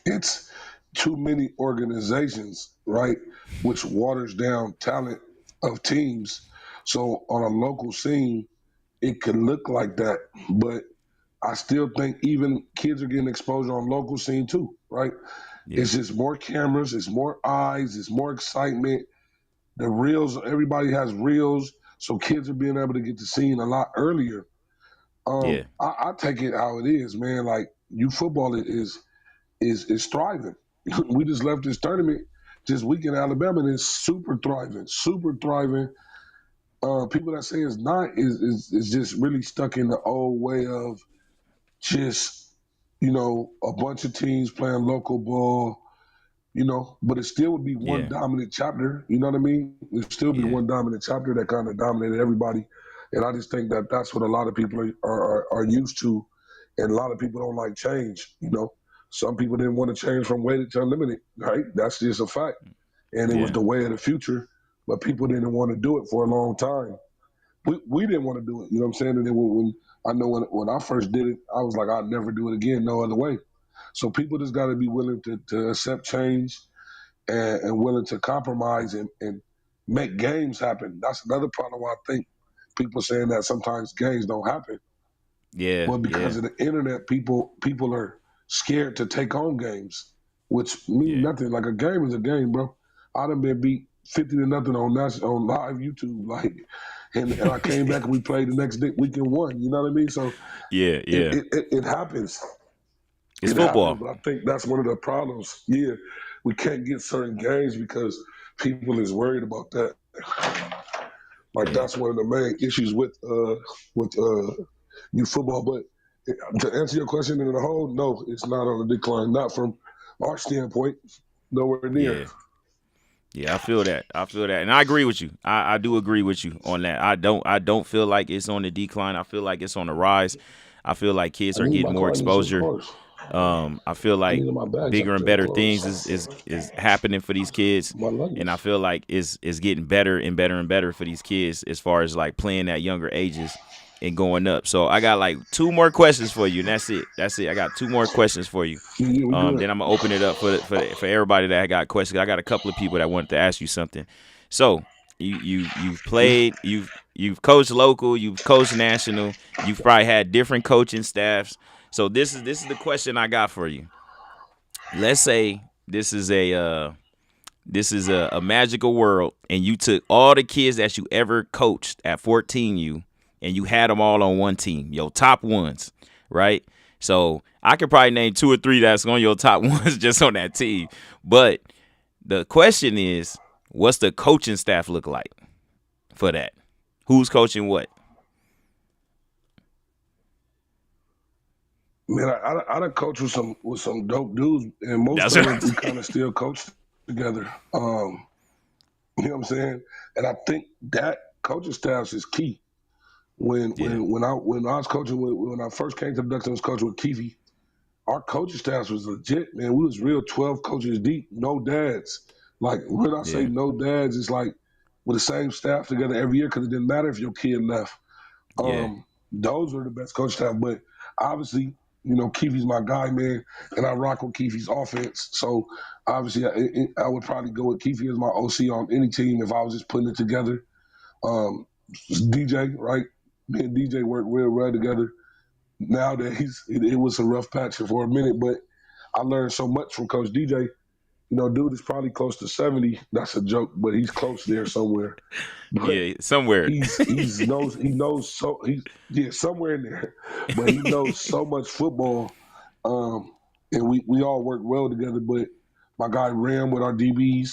Speaker 4: it's too many organizations, right, which waters down talent of teams. So on a local scene, it could look like that, but I still think even kids are getting exposure on local scene too, right?
Speaker 1: yeah,
Speaker 4: It's just more cameras, it's more eyes, it's more excitement. The reels, everybody has reels, so kids are being able to get to scene a lot earlier.
Speaker 1: yeah,
Speaker 4: I take it how it is, man. Like youth football is thriving. We just left this tournament this week in Alabama and it's super thriving, super thriving. People that say it's not is just really stuck in the old way of just, a bunch of teams playing local ball, but it still would be one
Speaker 1: Yeah.
Speaker 4: dominant chapter. You know what I mean? There'd still be
Speaker 1: Yeah.
Speaker 4: one dominant chapter that kind of dominated everybody. And I just think that that's what a lot of people are used to. And a lot of people don't like change. Some people didn't want to change from weighted to unlimited, right? That's just a fact. And it was
Speaker 1: Yeah.
Speaker 4: the way of the future, but people didn't want to do it for a long time. We didn't want to do it. You know what I'm saying? And then when I first did it, I was like, I'd never do it again, no other way. So people just got to be willing to accept change and willing to compromise and make games happen. That's another problem why I think people saying that sometimes games don't happen.
Speaker 1: Yeah.
Speaker 4: Well, because
Speaker 1: Yeah.
Speaker 4: of the internet, people are scared to take on games, which mean
Speaker 1: Yeah.
Speaker 4: nothing. Like a game is a game, bro. I done been beat 50-0 on live YouTube, and I came back and we played the next week and won. You know what I mean? So
Speaker 1: Yeah.
Speaker 4: it
Speaker 1: Yeah.
Speaker 4: it, it, it happens.
Speaker 1: It's
Speaker 4: It happens,
Speaker 1: football.
Speaker 4: but I think that's one of the problems. Yeah, we can't get certain games because people is worried about that. Like
Speaker 1: Yeah.
Speaker 4: that's one of the main issues with youth football. But to answer your question in the whole, no, it's not on the decline. Not from our standpoint, nowhere near.
Speaker 1: Yeah. Yeah, I feel that. I feel that. And I agree with you. I do agree with you on that. I don't feel like it's on the decline. I feel like it's on the rise. I feel like kids
Speaker 4: I
Speaker 1: are
Speaker 4: need
Speaker 1: getting
Speaker 4: my
Speaker 1: more
Speaker 4: car. I need some
Speaker 1: exposure.
Speaker 4: cars.
Speaker 1: I feel
Speaker 4: I
Speaker 1: like
Speaker 4: need my bags
Speaker 1: bigger
Speaker 4: up
Speaker 1: and
Speaker 4: there
Speaker 1: better
Speaker 4: close.
Speaker 1: things is happening for these kids.
Speaker 4: My
Speaker 1: And I
Speaker 4: luggage.
Speaker 1: feel like it's getting better and better and better for these kids as far as like playing at younger ages and going up. So I got like two more questions for you, and that's it. That's it. I got two more questions for you.
Speaker 4: Yeah, we good.
Speaker 1: Then I'm gonna open it up for everybody that got questions. I got a couple of people that wanted to ask you something. So you've played, you've coached local, you've coached national, you've probably had different coaching staffs. So this is the question I got for you. Let's say this is a magical world, and you took all the kids that you ever coached at 14U, and you had them all on one team, your top ones, right? So I could probably name two or three that's on your top ones just on that team. But the question is, what's the coaching staff look like for that? Who's coaching what?
Speaker 4: Man, I done coached with some dope dudes, and most
Speaker 1: That's
Speaker 4: of them we
Speaker 1: right.
Speaker 4: kind of still coach together. You know what I'm saying? And I think that coaching staffs is key. When
Speaker 1: Yeah,
Speaker 4: when when I when I was coaching when I first came to the Ducks, I was coaching with Keefe. Our coaching staffs was legit, man. We was real 12 coaches deep, no dads. Like when I say
Speaker 1: yeah,
Speaker 4: no dads, it's like with the same staff together every year because it didn't matter if your kid left.
Speaker 1: yeah,
Speaker 4: Those were the best coaching staff. But obviously, Keefe's my guy, man, and I rock with Keefe's offense. So obviously, I would probably go with Keefe as my OC on any team if I was just putting it together. Um, DJ, right? Me and DJ worked real well together. Nowadays, it was a rough patch for a minute, but I learned so much from Coach DJ. Dude is probably close to 70. That's a joke, but he's close there somewhere. But
Speaker 1: yeah. Somewhere.
Speaker 4: he knows so he's yeah somewhere in there, but he knows so much football. And we all work well together. But my guy Ram with our DBs.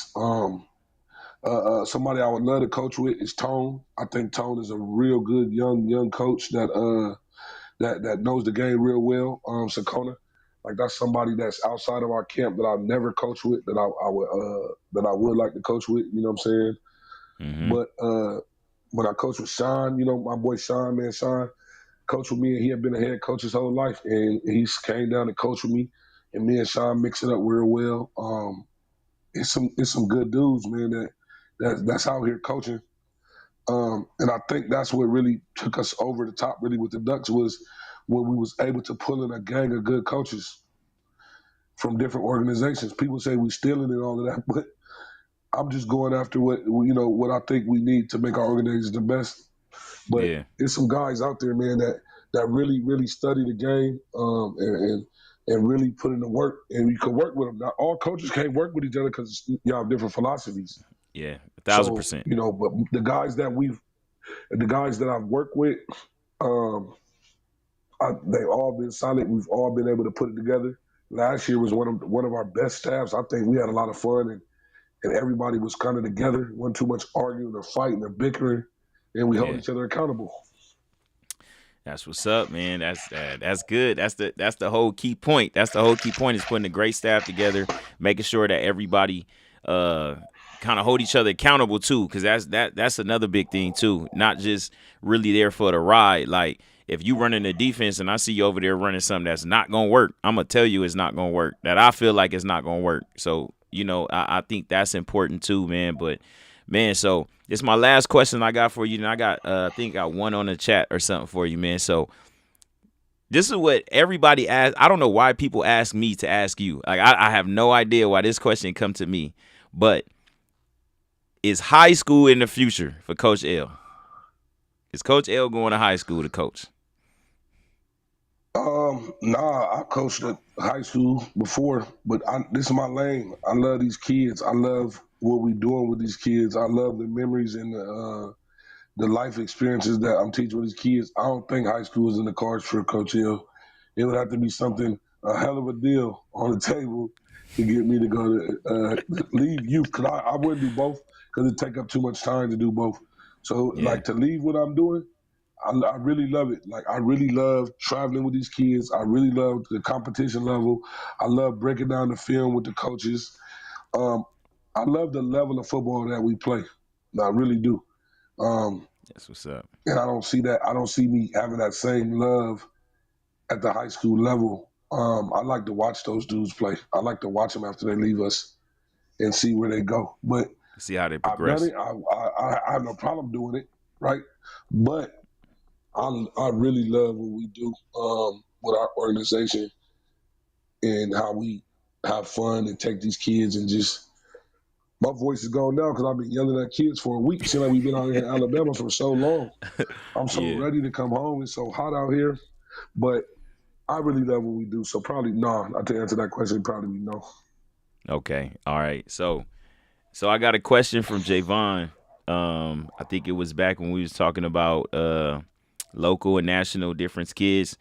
Speaker 4: Somebody I would love to coach with is Tone. I think Tone is a real good young coach that knows the game real well. Sakona, like that's somebody that's outside of our camp that I've never coached with that I would like to coach with. You know what I'm saying?
Speaker 1: Hmm.
Speaker 4: But when I coached with Sean, my boy Sean, man, Sean coached with me, and he had been a head coach his whole life, and he came down and coached with me, and me and Sean mix it up real well. It's some good dudes, man. That's out here coaching. And I think that's what really took us over the top, really, with the Ducks was when we was able to pull in a gang of good coaches from different organizations. People say we stealing and all of that, but I'm just going after what I think we need to make our organization the best. But
Speaker 1: Yeah,
Speaker 4: there's some guys out there, man, that really, really study the game and really put in the work. And you can work with them. Now, all coaches can't work with each other because y'all have different philosophies.
Speaker 1: yeah. A thousand
Speaker 4: So,
Speaker 1: percent.
Speaker 4: but the guys that I've worked with, um, they've all been solid. We've all been able to put it together. Last year was one of our best staffs. I think we had a lot of fun and everybody was kind of together. Wasn't too much arguing or fighting or bickering. and we hold each other accountable.
Speaker 1: That's what's up, man. That's good. That's the whole key point. That's the whole key point is putting a great staff together, making sure that everybody kind of hold each other accountable too, because that's another big thing too. Not just really there for the ride. Like if you running the defense and I see you over there running something that's not gonna work, I'm gonna tell you it's not gonna work. That I feel like it's not gonna work. So I think that's important too, man. But man, so this is my last question I got for you. And I got, I think I got one on the chat or something for you, man. So this is what everybody asks. I don't know why people ask me to ask you. Like I have no idea why this question come to me. But is high school in the future for Coach L? Is Coach L going to high school to coach?
Speaker 4: Nah, I coached at high school before, but this is my lane. I love these kids. I love what we doing with these kids. I love the memories and the life experiences that I'm teaching with these kids. I don't think high school is in the cards for Coach Hill. It would have to be something, a hell of a deal on the table to get me to go to leave youth. Because I wouldn't do both because it take up too much time to do both. So, like, to leave what I'm doing, I really love it. Like, I really love traveling with these kids. I really love the competition level. I love breaking down the film with the coaches. I love the level of football that we play. I really do.
Speaker 1: That's what's up.
Speaker 4: And I don't see that. I don't see me having that same love at the high school level. I like to watch those dudes play. I like to watch them after they leave us and see where they go. But
Speaker 1: see how they progress.
Speaker 4: I've done it. I have no problem doing it, right? But I really love what we do with our organization and how we have fun and take these kids and just. My voice is gone now because I've been yelling at kids for a week. Seems like we've been out here in Alabama for so long. I'm so ready to come home. It's so hot out here. But I really love what we do. So probably no. To answer that question, probably no.
Speaker 1: Okay. All right. So I got a question from Javon. I think it was back when we was talking about local and national difference kids.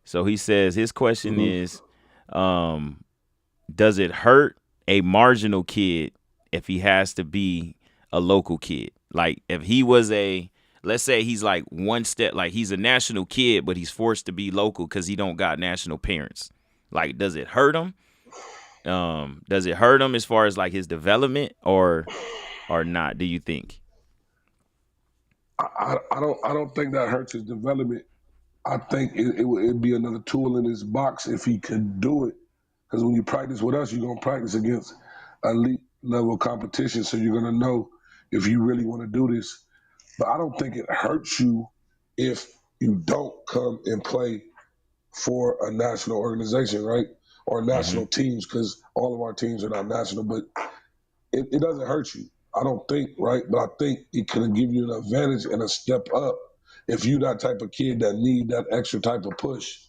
Speaker 1: So he says his question is, does it hurt a marginal kid if he has to be a local kid? Like if he was let's say he's like one step, like he's a national kid, but he's forced to be local because he don't got national parents. Like, does it hurt him? Does it hurt him as far as like his development or not? Do you think?
Speaker 4: I don't think that hurts his development. I think it'd be another tool in his box if he could do it. Because when you practice with us, you're gonna practice against elite level competition, so you're gonna know if you really want to do this. But I don't think it hurts you if you don't come and play for a national organization, right? Or national teams, because all of our teams are not national, but it doesn't hurt you. I don't think, right? But I think it can give you an advantage and a step up if you're that type of kid that need that extra type of push.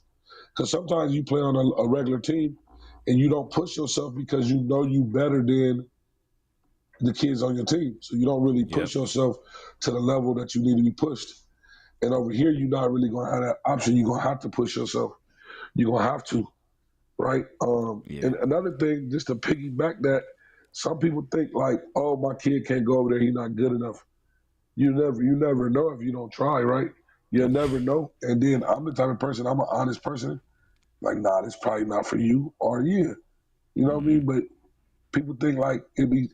Speaker 4: Because sometimes you play on a regular team and you don't push yourself because you know you better than the kids on your team. So you don't really push yourself to the level that you need to be pushed. And over here, you're not really going to have that option. You're going to have to push yourself. You're going to have to, right? And another thing, just to piggyback that, some people think like, oh, my kid can't go over there. He's not good enough. You never know if you don't try, right? You'll never know. And then I'm the type of person, I'm an honest person. Like, nah, this probably not for you. Or yeah, you know what I mean? But people think like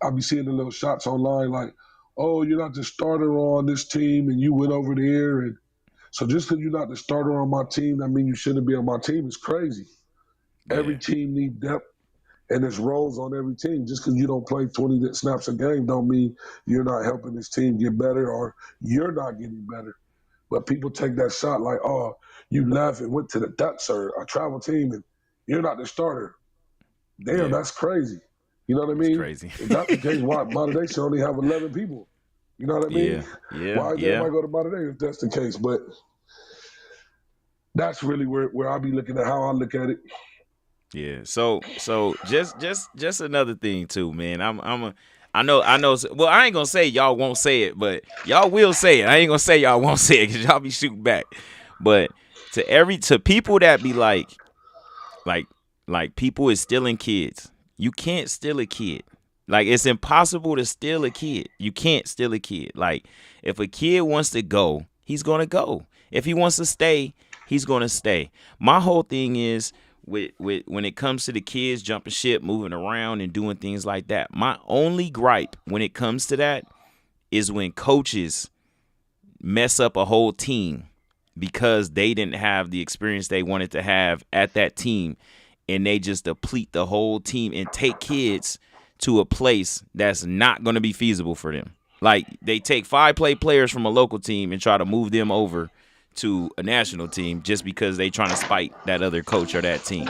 Speaker 4: I'll be seeing the little shots online like, oh, you're not the starter on this team and you went over there. And so just because you're not the starter on my team, that means you shouldn't be on my team. It's crazy. Every team needs depth and there's roles on every team. Just because you don't play 20 snaps a game don't mean you're not helping this team get better or you're not getting better. But people take that shot like, oh, you left and went to the Ducks or a travel team and you're not the starter. Damn, that's crazy. You know what I mean?
Speaker 1: Crazy.
Speaker 4: If that's the case, why Modern Day should only have 11 people? You know what I mean? Why does everybody go to Modern Day if that's the case? But that's really where I'll be looking at how I look at it.
Speaker 1: Yeah. So just another thing too, man. I know. Well, I ain't gonna say y'all won't say it, but y'all will say it. I ain't gonna say y'all won't say it because y'all be shooting back. But to people that be like people is stealing kids. You can't steal a kid. Like, it's impossible to steal a kid. You can't steal a kid. Like, if a kid wants to go, he's gonna go. If he wants to stay, he's gonna stay. My whole thing is with when it comes to the kids jumping ship, moving around, and doing things like that. My only gripe when it comes to that is when coaches mess up a whole team because they didn't have the experience they wanted to have at that team, and they just deplete the whole team and take kids to a place that's not going to be feasible for them. Like, they take 5 players from a local team and try to move them over to a national team just because they trying to spite that other coach or that team.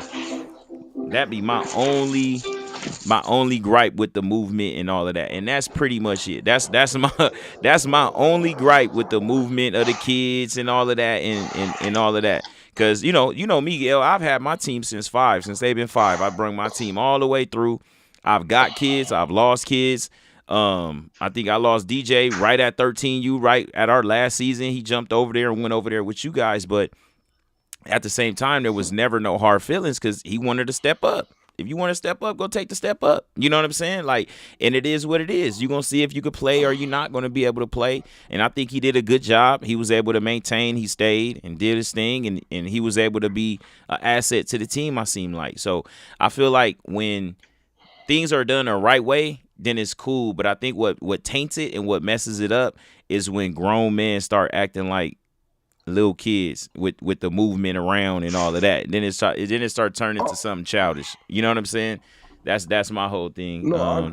Speaker 1: That'd be my only gripe with the movement and all of that, and that's pretty much it. That's my only gripe with the movement of the kids and all of that, and all of that. Because you know Miguel, I've had my team since they've been 5. I brung my team all the way through. I've got kids. I've lost kids. I think I lost DJ right at 13U, right at our last season. He jumped over there and went over there with you guys, but at the same time, there was never no hard feelings because he wanted to step up. If you want to step up, go take the step up. You know what I'm saying? Like, and it is what it is. You're going to see if you could play or you're not going to be able to play. And I think he did a good job. He was able to maintain. He stayed and did his thing, and he was able to be an asset to the team, I seem like. So I feel like when things are done the right way, then it's cool. But I think what taints it and what messes it up is when grown men start acting like little kids with the movement around and all of that. And then it start turning into something childish. You know what I'm saying? That's my whole thing.
Speaker 4: No,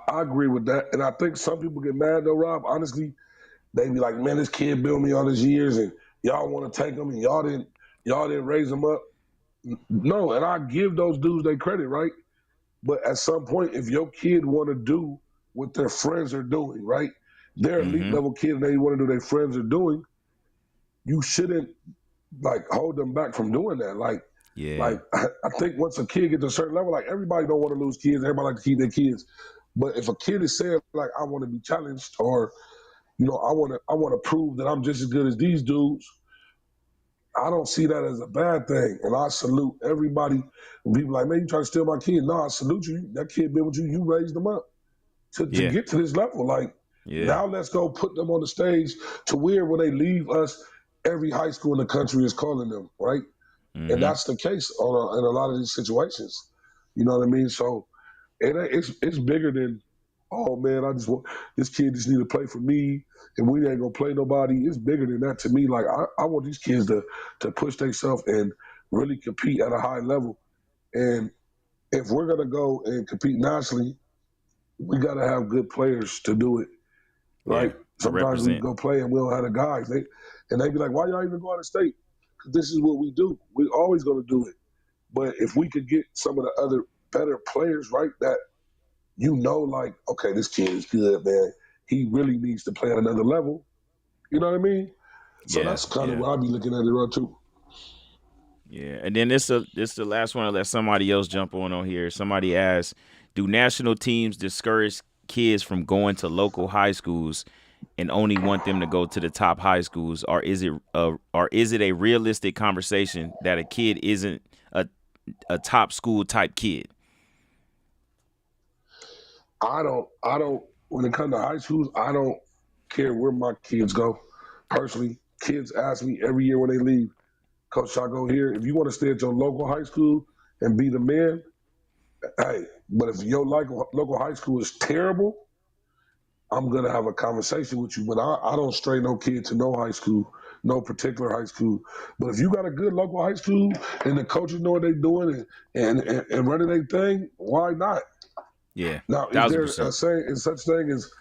Speaker 4: I agree with that, and I think some people get mad though, Rob. Honestly, they be like, "Man, this kid built me all these years, and y'all want to take him, and y'all didn't raise him up." No, and I give those dudes their credit, right? But at some point, if your kid want to do what their friends are doing, right? They're elite level kid, and they want to do their friends are doing. You shouldn't like hold them back from doing that. Like I think once a kid gets to a certain level, like everybody don't want to lose kids, everybody like to keep their kids. But if a kid is saying like I want to be challenged, or I want to prove that I'm just as good as these dudes, I don't see that as a bad thing. And I salute everybody. When people like, man, you trying to steal my kid? No, I salute you. That kid been with you. You raised them up to get to this level. Like now, let's go put them on the stage to where when they leave us, every high school in the country is calling them, right? And that's the case in a lot of these situations. You know what I mean? So it's bigger than, oh man, I just want this kid just need to play for me, and we ain't gonna play nobody. It's bigger than that to me. Like I want these kids to push themselves and really compete at a high level. And if we're gonna go and compete nationally, we gotta have good players to do it. Right? Sometimes we go play and we don't have the guys. They be like, why y'all even go out of state? Because this is what we do. We're always going to do it. But if we could get some of the other better players, right, that like, okay, this kid is good, man. He really needs to play at another level. You know what I mean? So that's kind of what I'll be looking at it too.
Speaker 1: Yeah, and then this the last one. I'll let somebody else jump on here. Somebody asked, do national teams discourage kids from going to local high schools and only want them to go to the top high schools, or is it a realistic conversation that a kid isn't a top school type kid?
Speaker 4: I don't when it comes to high schools, I don't care where my kids go. Personally, kids ask me every year when they leave, Coach, should I go here? If you want to stay at your local high school and be the man, hey, but if your local high school is terrible, I'm going to have a conversation with you. But I don't stray no kid to no high school, no particular high school. But if you got a good local high school and the coaches know what they're doing and running their thing, why not?
Speaker 1: Yeah.
Speaker 4: Now, is there a saying, in such thing as,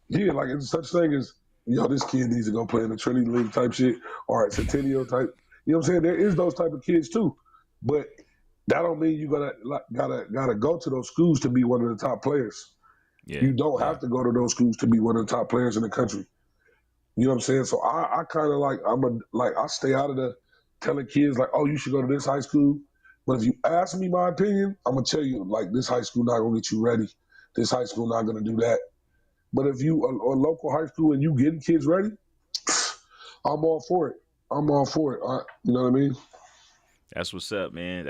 Speaker 4: this kid needs to go play in the Trinity League type shit or a Centennial type. You know what I'm saying? There is those type of kids too. But that don't mean you gotta go to those schools to be one of the top players. Yeah, you don't have to go to those schools to be one of the top players in the country. You know what I'm saying? So I kind of I stay out of the telling kids like, oh, you should go to this high school. But if you ask me my opinion, I'm gonna tell you like this high school not gonna get you ready. This high school not gonna do that. But if you a local high school and you getting kids ready, I'm all for it. You know what I mean?
Speaker 1: That's what's up, man.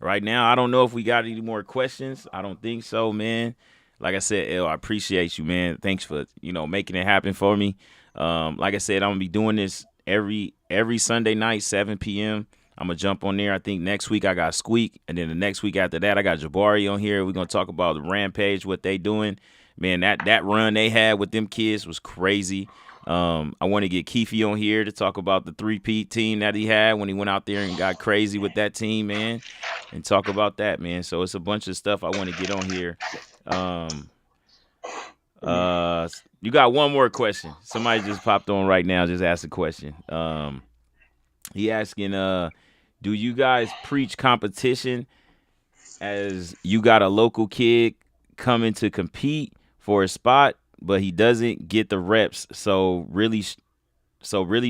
Speaker 1: right now, I don't know if we got any more questions. I don't think so, man. Like I said, I appreciate you, man. Thanks for making it happen for me. Like I said, I'm gonna be doing this every Sunday night, 7 p.m. I'm gonna jump on there. I think next week I got Squeak, and then the next week after that I got Jabari on here. We're gonna talk about the Rampage, what they doing. Man, that run they had with them kids was crazy. I want to get Keefe on here to talk about the 3-peat team that he had when he went out there and got crazy with that team, man, and talk about that, man. So it's a bunch of stuff I want to get on here. You got one more question. Somebody just popped on right now, just asked a question. He asking, do you guys preach competition as you got a local kid coming to compete for a spot, but he doesn't get the reps, so really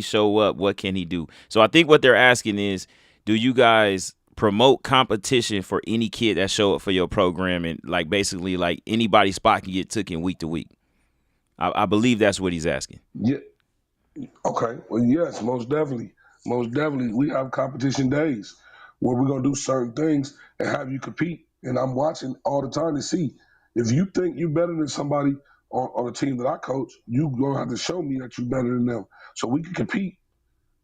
Speaker 1: show up, what can he do? So I think what they're asking is, do you guys promote competition for any kid that show up for your program, and like basically like anybody's spot can get taken week to week? I believe that's what he's asking.
Speaker 4: Yeah. Okay. Well, yes, most definitely. Most definitely. We have competition days where we're going to do certain things and have you compete. And I'm watching all the time to see if you think you're better than somebody on a team that I coach, you're going to have to show me that you're better than them. So we can compete.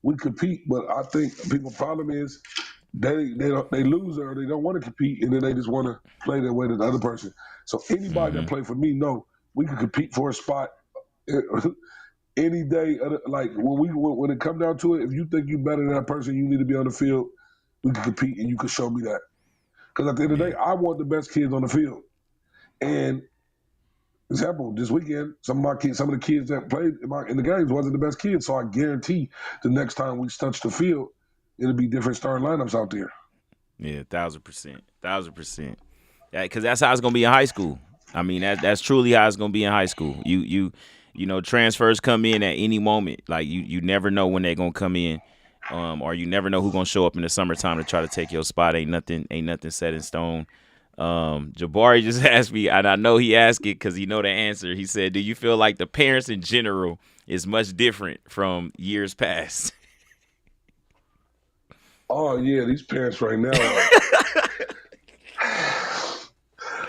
Speaker 4: We compete, but I think people's problem is they lose or they don't want to compete, and then they just want to play their way to the other person. So anybody that play for me, no, we can compete for a spot any day. Like when it come down to it, if you think you're better than that person, you need to be on the field. We can compete, and you can show me that. Because at the end of the day, I want the best kids on the field. And example, this weekend, some of the kids that played in the games wasn't the best kids. So I guarantee the next time we touch the field, it'll be different starting lineups out there.
Speaker 1: Yeah, 1,000%. Yeah, because that's how it's gonna be in high school. I mean, that's truly how it's gonna be in high school. You transfers come in at any moment. Like you never know when they're gonna come in, or you never know who's gonna show up in the summertime to try to take your spot. Ain't nothing set in stone. Jabari just asked me, and I know he asked it because he know the answer. He said, "Do you feel like the parents in general is much different from years past?"
Speaker 4: Oh yeah, these parents right now,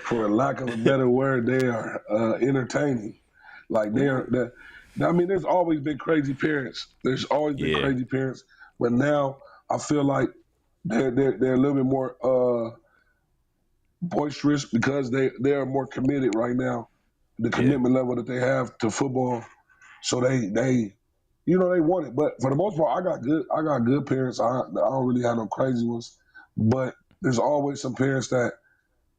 Speaker 4: for a lack of a better word, they are entertaining. Like I mean, there's always been crazy parents. There's always been crazy parents, but now I feel like they're a little bit more boisterous because they are more committed right now. The commitment level that they have to football, so they want it. But for the most part, I got good parents. I don't really have no crazy ones, but there's always some parents that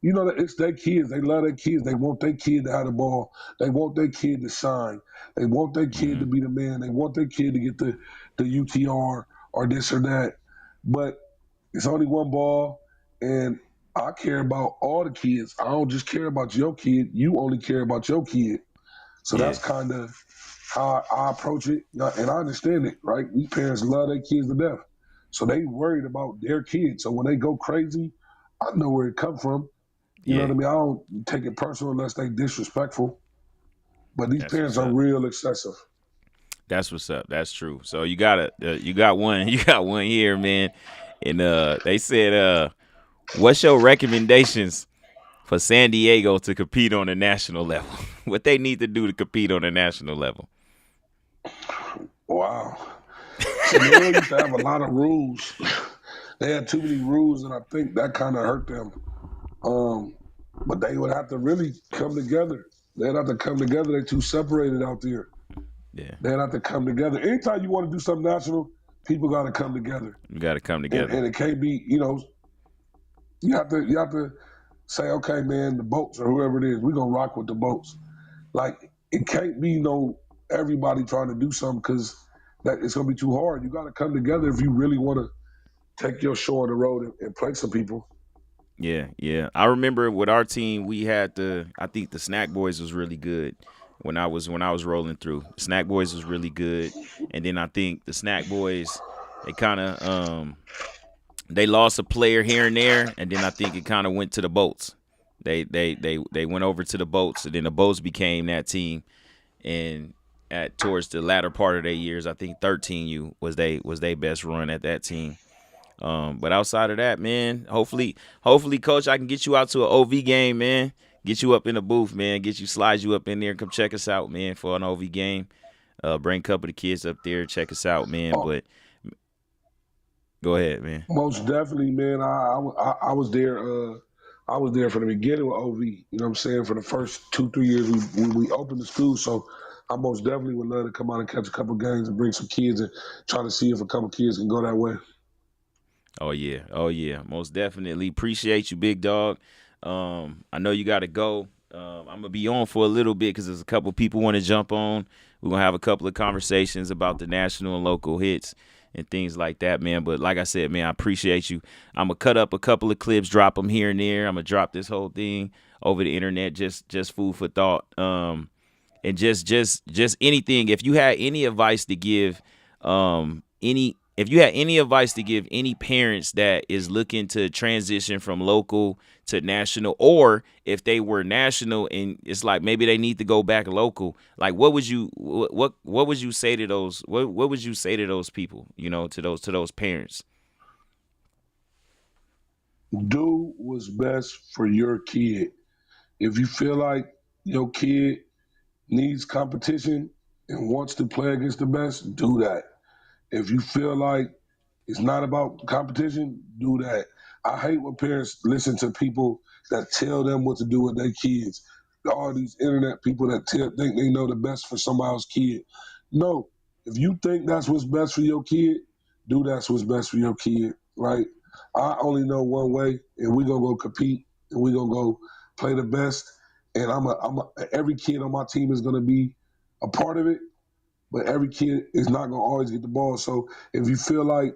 Speaker 4: that it's their kids. They love their kids. They want their kid to have the ball. They want their kid to shine. They want their kid to be the man. They want their kid to get the UTR or this or that. But it's only one ball, and I care about all the kids. I don't just care about your kid. You only care about your kid. So that's kind of how I approach it, and I understand it, right? These parents love their kids to death. So they worried about their kids. So when they go crazy, I know where it come from. You know what I mean? I don't take it personal unless they disrespectful. But these parents are real excessive.
Speaker 1: That's what's up. That's true. So you got one here, man. And they said, what's your recommendations for San Diego to compete on the national level? What they need to do to compete on the national level?
Speaker 4: Wow. San Diego used to have a lot of rules. They had too many rules, and I think that kind of hurt them. But they would have to really come together. They'd have to come together. They're too separated out there.
Speaker 1: Yeah.
Speaker 4: They'd have to come together. Anytime you want to do something national, people got to come together.
Speaker 1: You got to come together.
Speaker 4: And it can't be, you have to say, okay, man, the boats or whoever it is, we're going to rock with the boats. Like, it can't be everybody trying to do something because it's going to be too hard. You got to come together if you really want to take your show on the road and play some people.
Speaker 1: Yeah. I remember with our team, we had I think the Snack Boys was really good when I was rolling through. The Snack Boys was really good, and then I think the Snack Boys, they kind of they lost a player here and there, and then I think it kind of went to the Bolts. They went over to the Bolts, and then the Bolts became that team. And towards the latter part of their years, I think 13U was they best run at that team. But outside of that, man, hopefully, Coach, I can get you out to an OV game, man. Get you up in the booth, man. Slide you up in there and come check us out, man, for an OV game. Bring a couple of the kids up there, check us out, man. But go ahead, man.
Speaker 4: Most definitely, man. I was there. I was there from the beginning with OV. You know what I'm saying? For the first 2-3 years we opened the school, so I most definitely would love to come out and catch a couple games and bring some kids and try to see if a couple kids can go that way.
Speaker 1: Oh yeah, most definitely. Appreciate you, big dog. I know you got to go. I'm gonna be on for a little bit because there's a couple people want to jump on. We're gonna have a couple of conversations about the national and local hits and things like that, man. But like I said, man, I appreciate you. I'm gonna cut up a couple of clips, drop them here and there. I'm gonna drop this whole thing over the internet, just food for thought. And just anything. If you had any advice to give, if you had any advice to give any parents that is looking to transition from local to national, or if they were national and it's like maybe they need to go back local, like what would you say to those what would you say to those people, to those parents?
Speaker 4: Do what's best for your kid. If you feel like your kid needs competition and wants to play against the best, do that. If you feel like it's not about competition, do that. I hate when parents listen to people that tell them what to do with their kids. All these internet people that think they know the best for somebody else's kid. No, if you think that's what's best for your kid, do that's what's best for your kid, right? I only know one way, and we're gonna go compete, and we're gonna go play the best. And every kid on my team is gonna be a part of it, but every kid is not gonna always get the ball. So if you feel like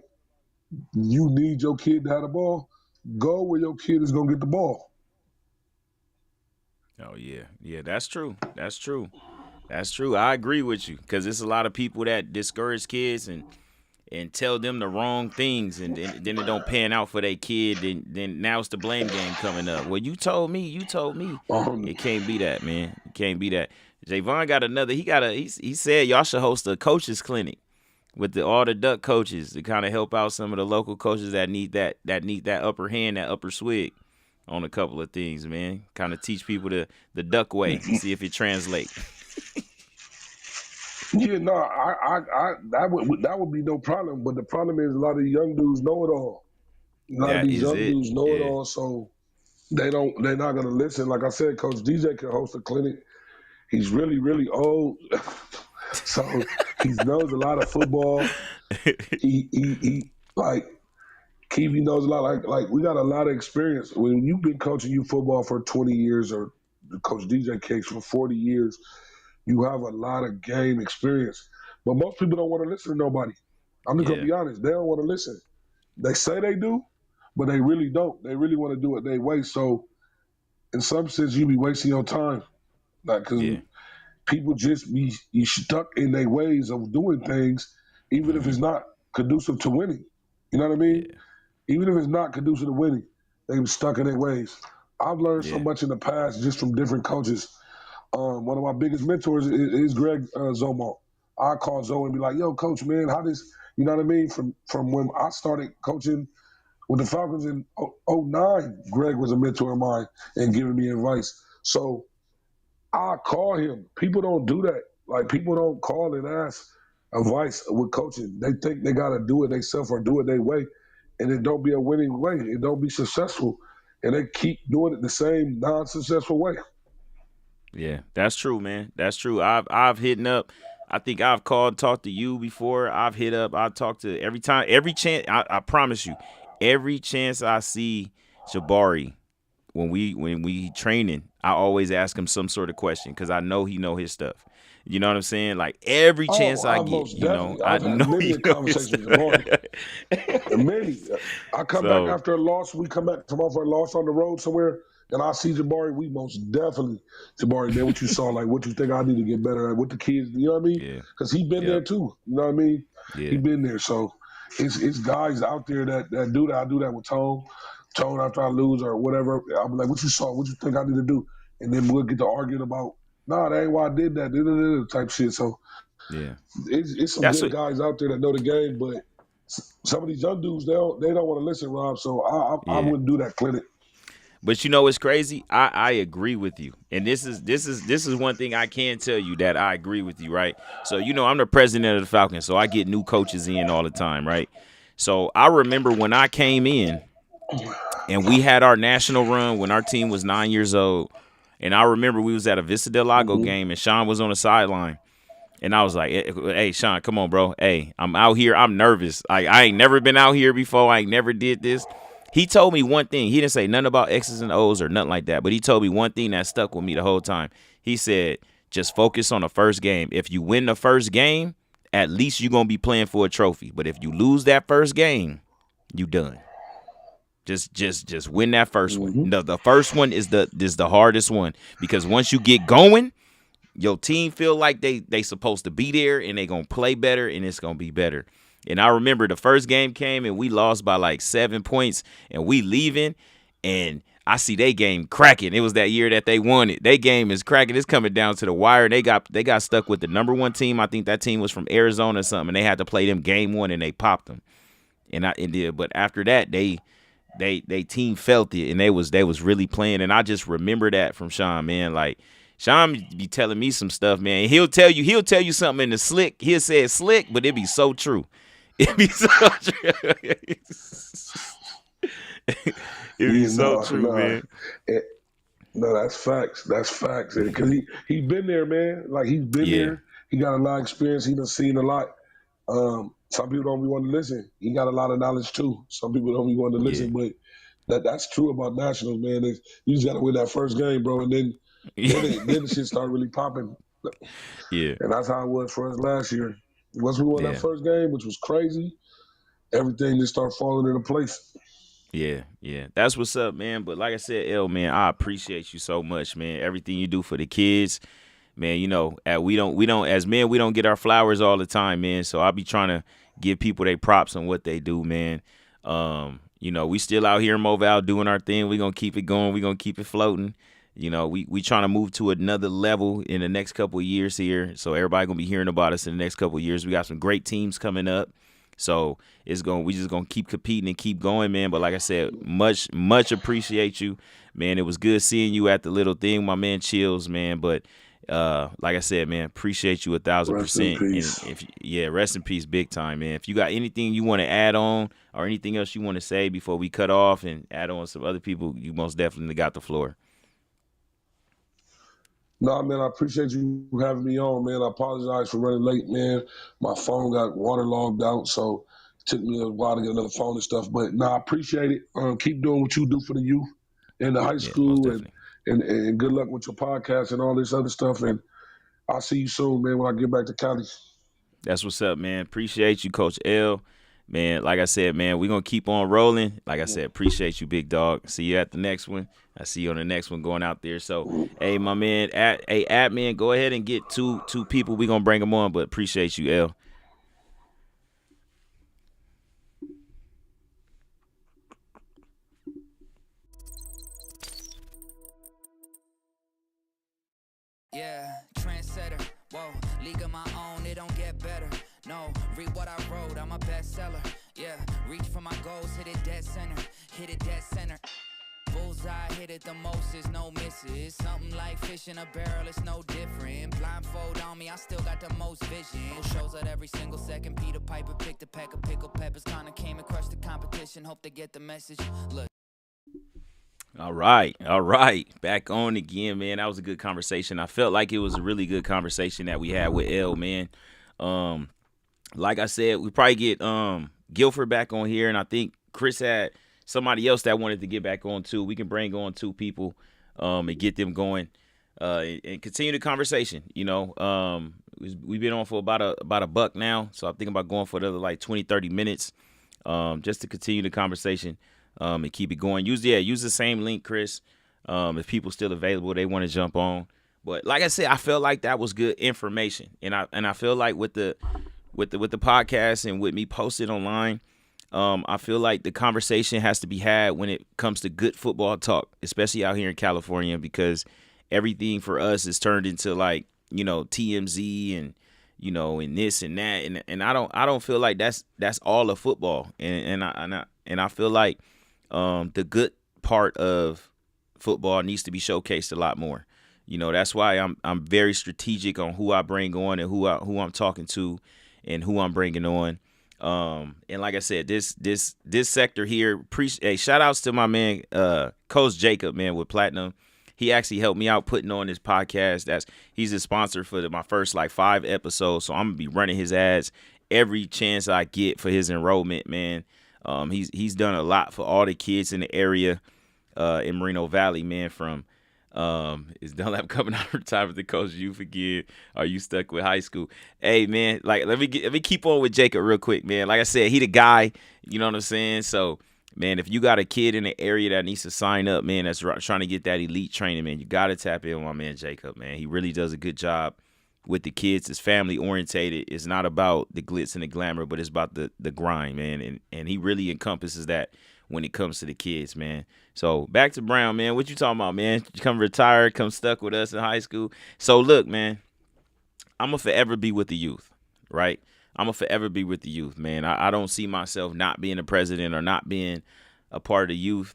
Speaker 4: you need your kid to have the ball, go where your kid is gonna get the ball.
Speaker 1: Oh yeah, that's true. I agree with you because there's a lot of people that discourage kids and tell them the wrong things, and then it don't pan out for their kid. Then now it's the blame game coming up. Well, you told me. It can't be that, man. It can't be that. Javon got another. He said y'all should host a coaches clinic with all the duck coaches to kind of help out some of the local coaches that need that upper hand, that upper swig on a couple of things, man. Kind of teach people the duck way, see if it translates.
Speaker 4: Yeah, no, that would be no problem. But the problem is a lot of young dudes know it all. A lot of these young dudes know it all, so they're not gonna listen. Like I said, Coach DJ can host a clinic. He's really, really old, so he knows a lot of football. He like Keevy knows a lot. Like we got a lot of experience. When you've been coaching youth football for 20 years, or Coach DJ Cakes for 40 years, you have a lot of game experience. But most people don't want to listen to nobody. I'm just gonna be honest. They don't want to listen. They say they do, but they really don't. They really want to do it their way. So in some sense, you be wasting your time. Like, because people just be stuck in their ways of doing things, even if it's not conducive to winning. You know what I mean? Even if it's not conducive to winning, they be stuck in their ways. I've learned so much in the past just from different coaches. One of my biggest mentors is Greg Zomo. I call Zoe and be like, "Yo, coach, man, how this?" You know what I mean? From when I started coaching with the Falcons in 2009, Greg was a mentor of mine and giving me advice. So I call him. People don't do that. Like, people don't call and ask advice with coaching. They think they got to do it themselves or do it their way, and it don't be a winning way. It don't be successful, and they keep doing it the same non-successful way.
Speaker 1: Yeah, that's true, man. That's true. I've hit up. I think I've called, talked to you before. I've hit up. I talked to every chance. I promise you, every chance I see Jabari when we training, I always ask him some sort of question because I know he know his stuff. You know what I'm saying? Like every chance I get, I know
Speaker 4: many conversations with Jabari. Many. I come back after a loss. We come back from off our loss on the road somewhere. And I see Jabari, we most definitely, Jabari, man, what you saw, like, what you think I need to get better at with the kids, you know what I mean? Because he been there too, you know what I mean? He been there. So it's guys out there that do that. I do that with Tone. Tone, after I lose or whatever, I'm like, what you saw, what you think I need to do? And then we'll get to arguing about, nah, that ain't why I did that, type shit. So it's some good guys out there that know the game, but some of these young dudes, they don't want to listen, Rob. So I wouldn't do that clinic.
Speaker 1: But you know what's crazy? I agree with you. And this is one thing I can tell you that I agree with you, right? So, you know, I'm the president of the Falcons, so I get new coaches in all the time, right? So I remember when I came in and we had our national run when our team was 9 years old. And I remember we was at a Vista Del Lago game and Sean was on the sideline. And I was like, hey, Sean, come on, bro. Hey, I'm out here. I'm nervous. I ain't never been out here before. I ain't never did this. He told me one thing. He didn't say nothing about X's and O's or nothing like that. But he told me one thing that stuck with me the whole time. He said, just focus on the first game. If you win the first game, at least you're going to be playing for a trophy. But if you lose that first game, you done. Just win that first one. No, the first one is the hardest one. Because once you get going, your team feel like they supposed to be there and they going to play better and it's going to be better. And I remember the first game came and we lost by like 7 points and we leaving and I see they game cracking. It was that year that they won it. They game is cracking. It's coming down to the wire. They got stuck with the number one team. I think that team was from Arizona or something. And they had to play them game one and they popped them. But after that they team felt it and they was really playing. And I just remember that from Sean, man. Like Sean be telling me some stuff, man. He'll tell you something in the slick. He'll say it's slick, but it be so true. It be so true. It be so true, man.
Speaker 4: No, that's facts. That's facts. Because he been there, man. Like he's been there. He got a lot of experience. He done seen a lot. Some people don't be wanting to listen. He got a lot of knowledge too. Some people don't be wanting to listen, but that's true about nationals, man. You just got to win that first game, bro, and then the shit start really popping.
Speaker 1: Yeah.
Speaker 4: And that's how it was for us last year. Once we won that first game, which was crazy, everything just started falling into place.
Speaker 1: Yeah. That's what's up, man. But like I said, L, man, I appreciate you so much, man. Everything you do for the kids, man. You know, we don't as men, we don't get our flowers all the time, man. So I'll be trying to give people their props on what they do, man. You know, we still out here in Moval doing our thing. We're gonna keep it going. We're gonna keep it floating. You know, we trying to move to another level in the next couple of years here. So everybody gonna be hearing about us in the next couple of years. We got some great teams coming up. So we just gonna keep competing and keep going, man. But like I said, much appreciate you, man. It was good seeing you at the little thing, my man Chills, man. But like I said, man, appreciate you 1,000%. And rest in peace, big time, man. If you got anything you want to add on or anything else you want to say before we cut off and add on some other people, you most definitely got the floor.
Speaker 4: No, man, I appreciate you having me on, man. I apologize for running late, man. My phone got waterlogged out, so it took me a while to get another phone and stuff. But I appreciate it. Keep doing what you do for the youth and the high school, and good luck with your podcast and all this other stuff. And I'll see you soon, man, when I get back to Cali.
Speaker 1: That's what's up, man. Appreciate you, Coach L. Man, like I said, man, we're going to keep on rolling. Like I said, appreciate you, big dog. See you at the next one. I see you on the next one going out there. So, hey, my man, man, go ahead and get two people. We're going to bring them on, but appreciate you, L.
Speaker 2: Yeah, trendsetter. Whoa, league of my own, it don't get better. No, read what I wrote, I'm a bestseller. Yeah, reach for my goals, hit it dead center. Hit it dead center. Bullseye, hit it the most, is no misses. Something like fish in a barrel, it's no different. Blindfold on me, I still got the most vision. Shows out every single second. Peter Piper picked a pack of pickled peppers. Kinda came and crushed the competition. Hope they get the message. Look.
Speaker 1: All right. Back on again, man. That was a good conversation. I felt like it was a really good conversation that we had with L, man. Like I said, we probably get Guilford back on here, and I think Chris had somebody else that wanted to get back on too. We can bring on two people and get them going and continue the conversation. You know, we've been on for about a buck now, so I'm thinking about going for another like 20, 30 minutes just to continue the conversation and keep it going. Use the same link, Chris. If people still available, they want to jump on. But like I said, I felt like that was good information, and I feel like with the podcast and with me posted online, I feel like the conversation has to be had when it comes to good football talk, especially out here in California, because everything for us is turned into like, you know, TMZ and, you know, and this and that, and I don't feel like that's all of football, and I feel like the good part of football needs to be showcased a lot more. You know, that's why I'm very strategic on who I bring on and who I'm talking to and who I'm bringing on. And like I said, this sector here, hey, shout outs to my man, Coach Jacob, man, with Platinum. He actually helped me out putting on this podcast. He's a sponsor for my first like 5 episodes. So I'm gonna be running his ads every chance I get for his enrollment, man. He's done a lot for all the kids in the area, in Moreno Valley, man. From is Dunlap coming out of retirement to coach youth again? Are you stuck with high school? Hey, man, like let me keep on with Jacob real quick, man. Like I said, he the guy. You know what I'm saying? So, man, if you got a kid in the area that needs to sign up, man, that's trying to get that elite training, man, you got to tap in with my man Jacob, man. He really does a good job with the kids. It's family orientated. It's not about the glitz and the glamour, but it's about the grind, man. And he really encompasses that when it comes to the kids, man. So back to Brown, man. What you talking about, man? You come retired, come stuck with us in high school. So look, man, I'm going to forever be with the youth, right? I'm going to forever be with the youth, man. I don't see myself not being a president or not being a part of the youth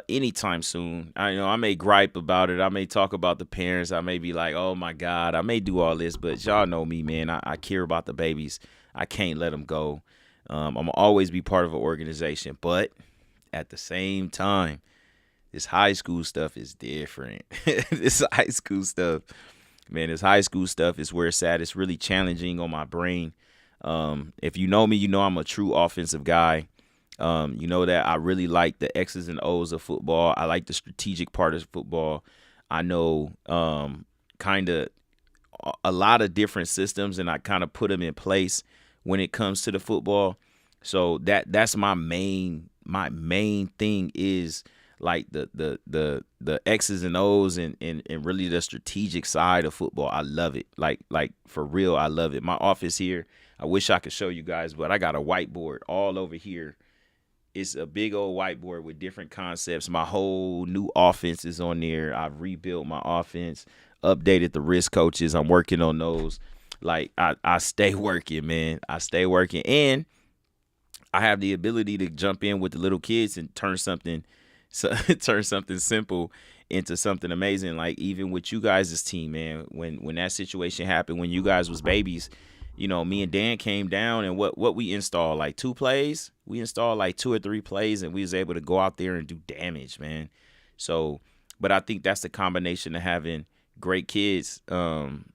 Speaker 1: anytime soon. I may gripe about it. I may talk about the parents. I may be like, oh, my God, I may do all this. But y'all know me, man. I care about the babies. I can't let them go. I'm going to always be part of an organization. But at the same time, this high school stuff is different. This high school stuff, man, this high school stuff is where it's at. It's really challenging on my brain. If you know me, you know I'm a true offensive guy. You know that I really like the X's and O's of football. I like the strategic part of football. I know kind of a lot of different systems, and I kind of put them in place when it comes to the football. So that's my main thing is like the X's and O's and really the strategic side of football. I love it. Like for real, I love it. My office here, I wish I could show you guys, but I got a whiteboard all over here. It's a big old whiteboard with different concepts. My whole new offense is on there. I've rebuilt my offense, updated the risk coaches. I'm working on those. Like I stay working, man. I stay working, and I have the ability to jump in with the little kids and turn something simple into something amazing. Like even with you guys' team, man, when that situation happened, when you guys was babies, you know, me and Dan came down and what we installed, like 2 plays. We installed like 2 or 3 plays, and we was able to go out there and do damage, man. So, but I think that's the combination of having great kids, and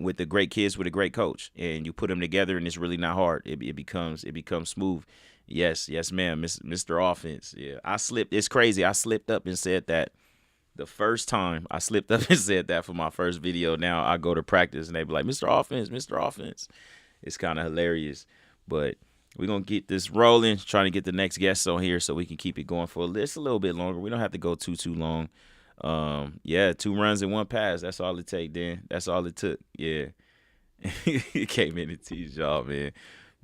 Speaker 1: with the great kids with a great coach, and you put them together, and it's really not hard. It becomes smooth. Yes, ma'am, Mr. Offense. Yeah, I slipped. It's crazy. I slipped up and said that the first time. I slipped up and said that for my first video. Now I go to practice, and they be like, Mr. Offense, Mr. Offense. It's kind of hilarious, but we're going to get this rolling, trying to get the next guest on here so we can keep it going for a little bit longer. We don't have to go too long. Yeah, 2 runs and 1 pass. That's all it take, Dan. That's all it took. Yeah. He came in and teased y'all, man.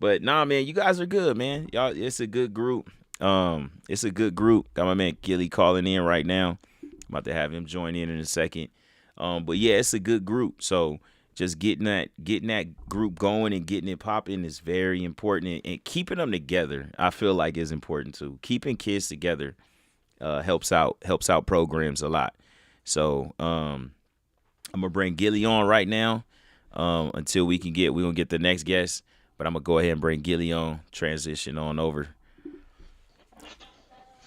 Speaker 1: But nah, man, you guys are good, man. Y'all, it's a good group. It's a good group. Got my man Gilly calling in right now. I'm about to have him join in a second. But yeah, it's a good group. So just getting that group going and getting it popping is very important. And keeping them together, I feel like, is important too. Keeping kids together helps out programs a lot. So I'm gonna bring Gilly on right now until we're gonna get the next guest. But I'm gonna go ahead and bring Gilly on, transition on over.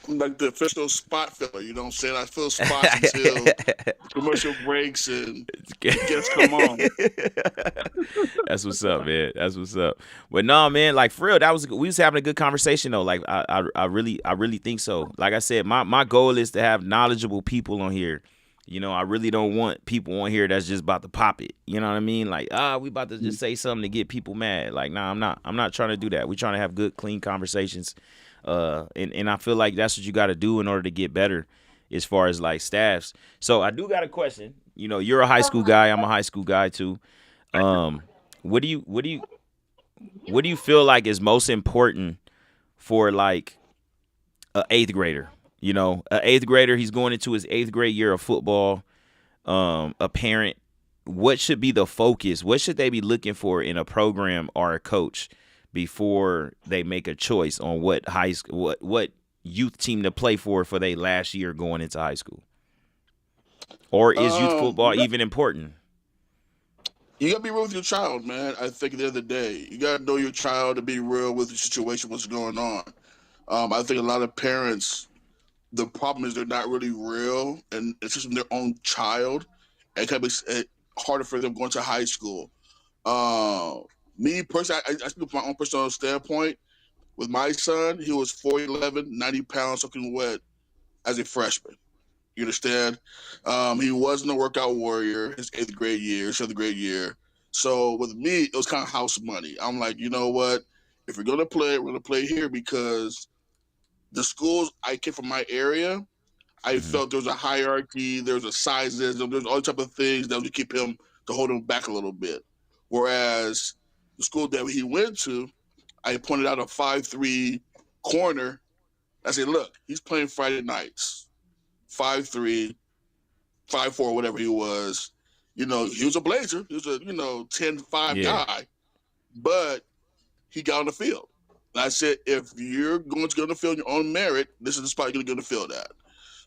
Speaker 3: I'm like the official spot filler. You know what I'm saying? I fill spots until commercial breaks and guests come on.
Speaker 1: That's what's up, man. That's what's up. But no, man, like for real, we was having a good conversation though. Like I really think so. Like I said, my goal is to have knowledgeable people on here. You know, I really don't want people on here that's just about to pop it. You know what I mean? Like, we about to just say something to get people mad. Like, nah, I'm not trying to do that. We're trying to have good, clean conversations. And I feel like that's what you got to do in order to get better as far as like staffs. So I do got a question. You know, you're a high school guy. I'm a high school guy too. What do you feel like is most important for like a 8th grader? You know, an 8th grader, he's going into his 8th grade year of football. A parent, what should be the focus? What should they be looking for in a program or a coach before they make a choice on what high school, what youth team to play for their last year going into high school? Or is youth football even important?
Speaker 3: You gotta be real with your child, man. I think at the end of the day, you gotta know your child to be real with the situation, what's going on. I think a lot of parents, the problem is they're not really real, and it's just their own child. And it can be harder for them going to high school. Me personally, I speak from my own personal standpoint. With my son, he was 4'11", 90 pounds, soaking wet as a freshman. You understand? He wasn't a workout warrior his 8th grade year, 7th grade year. So with me, it was kind of house money. I'm like, you know what? If we're going to play, we're going to play here, because the schools I came from my area, I felt there was a hierarchy, there was a sizes, there's all type of things that would keep him, to hold him back a little bit. Whereas the school that he went to, I pointed out a 5'3" corner. I said, look, he's playing Friday nights. 5'3", 5'4", whatever he was. You know, he was a blazer. He was a, 10-5 guy. But he got on the field. And I said, if you're going to go on the field on your own merit, this is the spot you're going to go on the field at.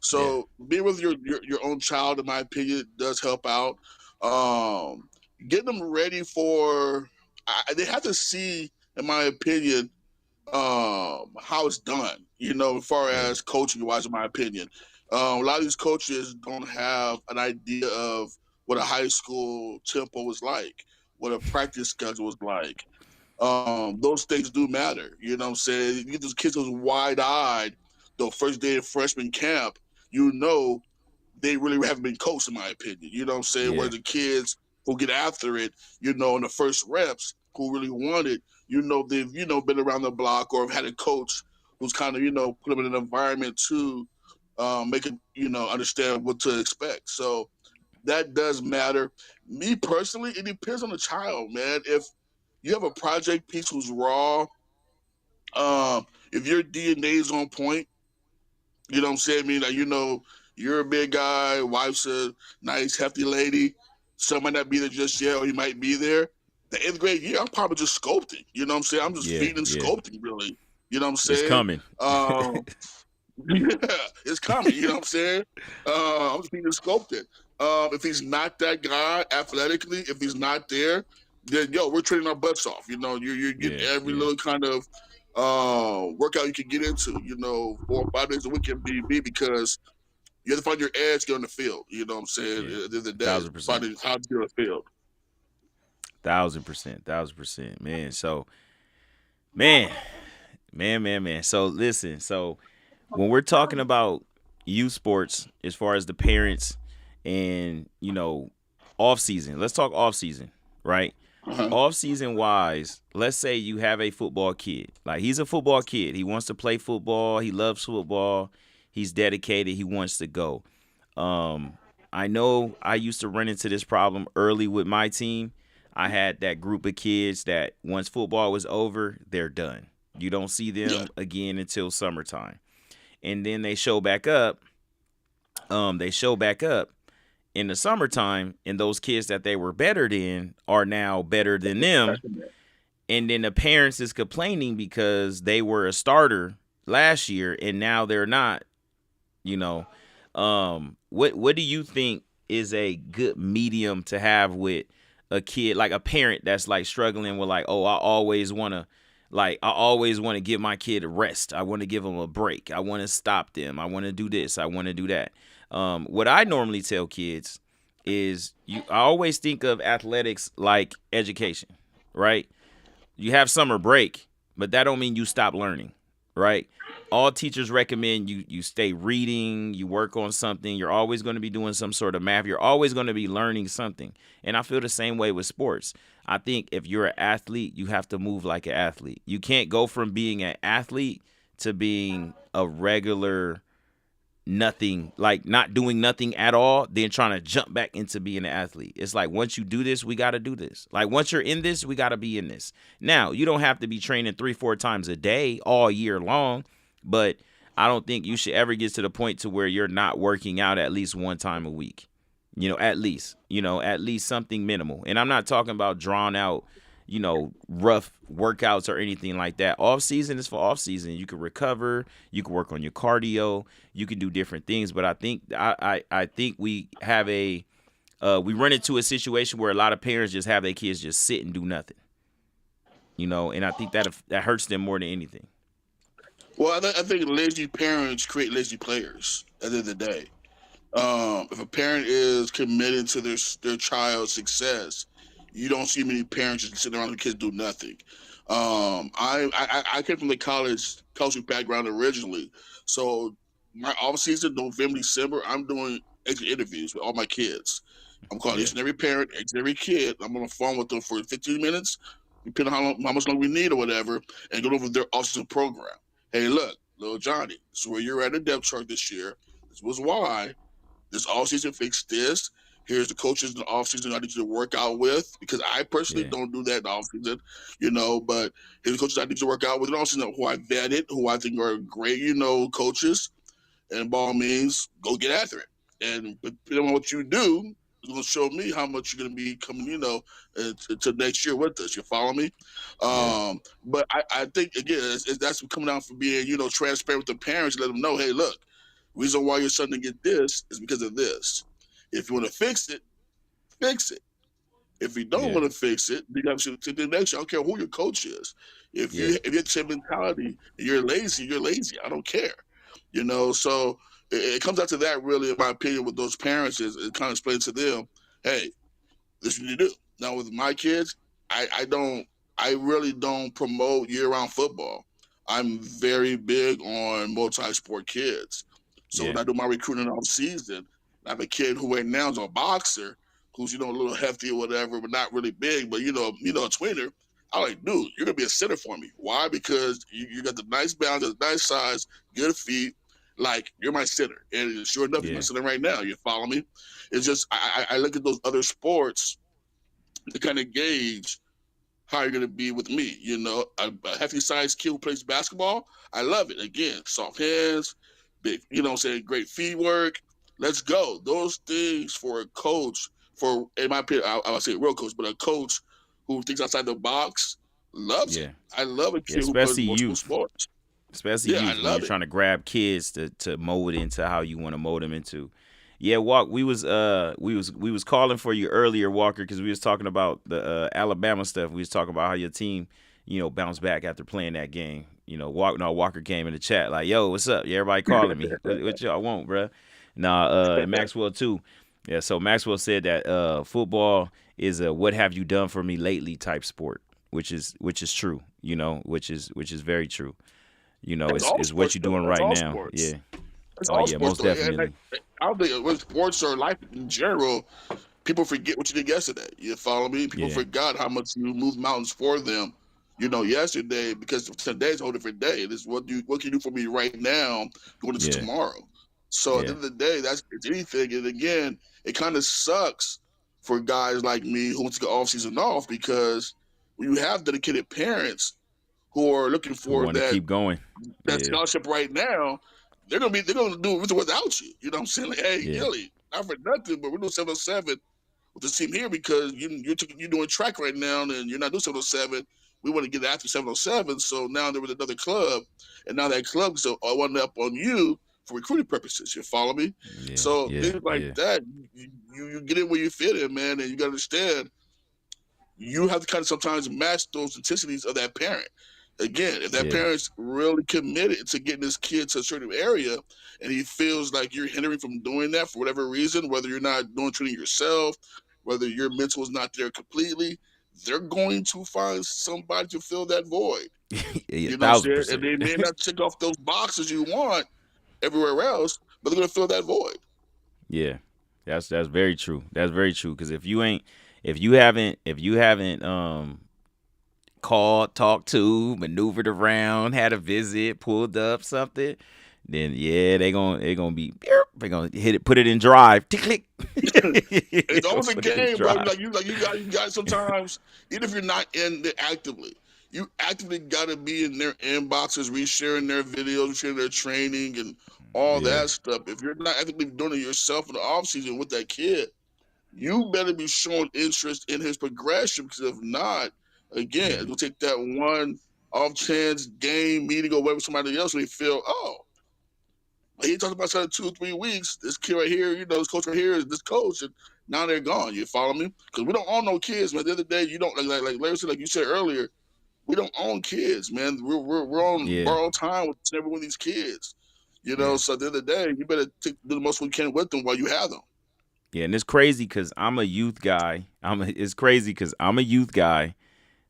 Speaker 3: So being with your own child, in my opinion, does help out. Getting them ready for they have to see, in my opinion, how it's done, as far as coaching-wise, in my opinion. A lot of these coaches don't have an idea of what a high school tempo was like, what a practice schedule was like. Those things do matter. You know what I'm saying? You get those kids those wide-eyed, the first day of freshman camp, they really haven't been coached, in my opinion. You know what I'm saying?
Speaker 1: Yeah.
Speaker 3: Where the kids who get after it, in the first reps, who really want it, they've, been around the block or have had a coach who's kind of, put them in an environment to make them, understand what to expect. So that does matter. Me personally, it depends on the child, man. If you have a project piece who's raw, if your DNA is on point, you know what I'm saying? I mean, like, you're a big guy, wife's a nice, hefty lady. Some might not be there just yet, or he might be there. The 8th grade year, I'm probably just sculpting. You know what I'm saying? I'm just feeding and sculpting, really. You know what I'm saying?
Speaker 1: It's coming.
Speaker 3: It's coming. You know what I'm saying? I'm just feeding and sculpting. If he's not that guy athletically, if he's not there, then, we're training our butts off. You're getting every little kind of workout you can get into, 4 or 5 days a week in BB, because you have to find your edge, get on the field. You know what I'm saying?
Speaker 1: Yeah.
Speaker 3: At the end of the day,
Speaker 1: 1,000%.
Speaker 3: finding how to get on the field.
Speaker 1: 1,000%, man. So, man. So listen, when we're talking about youth sports, as far as the parents and, off season, let's talk off season, right? Off season wise, let's say you have a football kid. Like, he's a football kid. He wants to play football. He loves football. He's dedicated. He wants to go. I know I used to run into this problem early with my team. I had that group of kids that once football was over, they're done. You don't see them again until summertime. And then they show back up. In the summertime, and those kids that they were better than are now better than them. And then the parents is complaining because they were a starter last year and now they're not. What do you think is a good medium to have with a kid, like a parent that's like struggling with like, oh, I always want to give my kid a rest. I want to give them a break. I want to stop them. I want to do this. I want to do that. What I normally tell kids is I always think of athletics like education, right? You have summer break, but that don't mean you stop learning, right? All teachers recommend you stay reading, you work on something. You're always going to be doing some sort of math. You're always going to be learning something. And I feel the same way with sports. I think if you're an athlete, you have to move like an athlete. You can't go from being an athlete to being a regular nothing, like not doing nothing at all, then trying to jump back into being an athlete. It's like, once you do this, we got to do this. Like, once you're in this, we got to be in this. Now, you don't have to be training 3-4 times a day all year long, but I don't think you should ever get to the point to where you're not working out at least one time a week. At least something minimal. And I'm not talking about drawn out, rough workouts or anything like that. Off season is for off season. You can recover, you can work on your cardio, you can do different things. But I think we have we run into a situation where a lot of parents just have their kids just sit and do nothing. And I think that hurts them more than anything.
Speaker 3: Well, I think lazy parents create lazy players at the end of the day. If a parent is committed to their child's success, you don't see many parents just sitting around the kids do nothing. I came from the college coaching background originally, so my off season, November, December, I'm doing exit interviews with all my kids. I'm calling each and every parent, each and every kid. I'm on the phone with them for 15 minutes, depending on how much longer we need or whatever, and go over their off-season program. Hey, look, little Johnny, this is where you're at the depth chart this year. This was why. This offseason fix this. Here's the coaches in the offseason I need you to work out with, because I personally don't do that in the offseason, but here's the coaches I need you to work out with in the offseason who I vetted, who I think are great, coaches. And by all means, go get after it. And depending on what you do, it's going to show me how much you're going to be coming, to next year with us. You follow me? But I think, again, that's coming down from being, transparent with the parents. Let them know, hey, look, reason why your son didn't get this is because of this. If you want to fix it, fix it. If you don't want to fix it, you have to the next year. I don't care who your coach is. If you have the same mentality, you're lazy. You're lazy. I don't care. So it comes out to that, really, in my opinion, with those parents is it kind of explains to them, hey, this is what you do. Now with my kids, I really don't promote year-round football. I'm very big on multi-sport kids. So when I do my recruiting off season, I have a kid who right now is a boxer, who's a little hefty or whatever, but not really big, but a tweener. I'm like, dude, you're gonna be a center for me. Why? Because you got the nice balance, the nice size, good feet. Like, you're my center, and sure enough, you're my center right now. You follow me? It's just I look at those other sports to kind of gauge how you're going to be with me. A hefty sized kid who plays basketball, I love it. Again, soft hands, big, great feet work. Let's go. Those things for a coach, in my opinion, I would say a real coach, but a coach who thinks outside the box loves it. I love a kid who plays multiple sports.
Speaker 1: Especially youth, when you're trying to grab kids to mold into how you want to mold them into. Yeah, Walk. We was calling for you earlier, Walker, because we was talking about the Alabama stuff. We was talking about how your team, bounced back after playing that game. Walker came in the chat like, "Yo, what's up? Yeah, everybody calling me. What y'all want, bro?" And Maxwell too. Yeah, so Maxwell said that football is a "what have you done for me lately" type sport, which is true. Which is very true. Is what you're doing right now.
Speaker 3: Sports.
Speaker 1: Yeah.
Speaker 3: Most
Speaker 1: definitely.
Speaker 3: I don't think with sports or life in general, people forget what you did yesterday. You follow me? People forgot how much you moved mountains for them, yesterday, because today's a whole different day. It is what can you do for me right now going into tomorrow. So at the end of the day, it's anything. And again, it kind of sucks for guys like me who want to go off season off, because when you have dedicated parents who are looking for that,
Speaker 1: keep going,
Speaker 3: that scholarship right now, they're gonna do it without you. You know what I'm saying? Like, hey, Gilly, not for nothing, but we're doing 707 with this team here because you're doing track right now and you're not doing 707. We want to get after 707. So now there was another club, and now that club so I wound up on you for recruiting purposes. You follow me? So things like that, you get in where you fit in, man, and you gotta understand you have to kind of sometimes match those intensities of that parent. Again, if that parent's really committed to getting this kid to a certain area and he feels like you're hindering from doing that for whatever reason, whether you're not doing training yourself, whether your mental is not there completely, they're going to find somebody to fill that void.
Speaker 1: You know what I'm saying?
Speaker 3: And they may not check off those boxes you want everywhere else, but they're going to fill that void.
Speaker 1: Yeah, that's very true. That's very true. Because if you haven't called, talked to, maneuvered around, had a visit, pulled up something, then they gonna hit it, put it in drive. Click.
Speaker 3: It's always a game, bro. Like you got sometimes, even if you're not in it actively, you actively gotta be in their inboxes, resharing their videos, resharing their training and all that stuff. If you're not actively doing it yourself in the off season with that kid, you better be showing interest in his progression, because if not, again, it's gonna take that one off chance game meeting or whatever somebody else, and they feel, oh, he talked about something 2 or 3 weeks. This kid right here, this coach right here is this coach, and now they're gone. You follow me? Because we don't own no kids, man. At the end of the day, you don't like Larry said, like you said earlier, we don't own kids, man. We're on
Speaker 1: Yeah.
Speaker 3: borrowed time with every one of these kids.
Speaker 1: Yeah.
Speaker 3: So at the end of the day, you better do the most we can with them while you have them.
Speaker 1: Yeah, and it's crazy because I'm a youth guy. It's crazy because I'm a youth guy,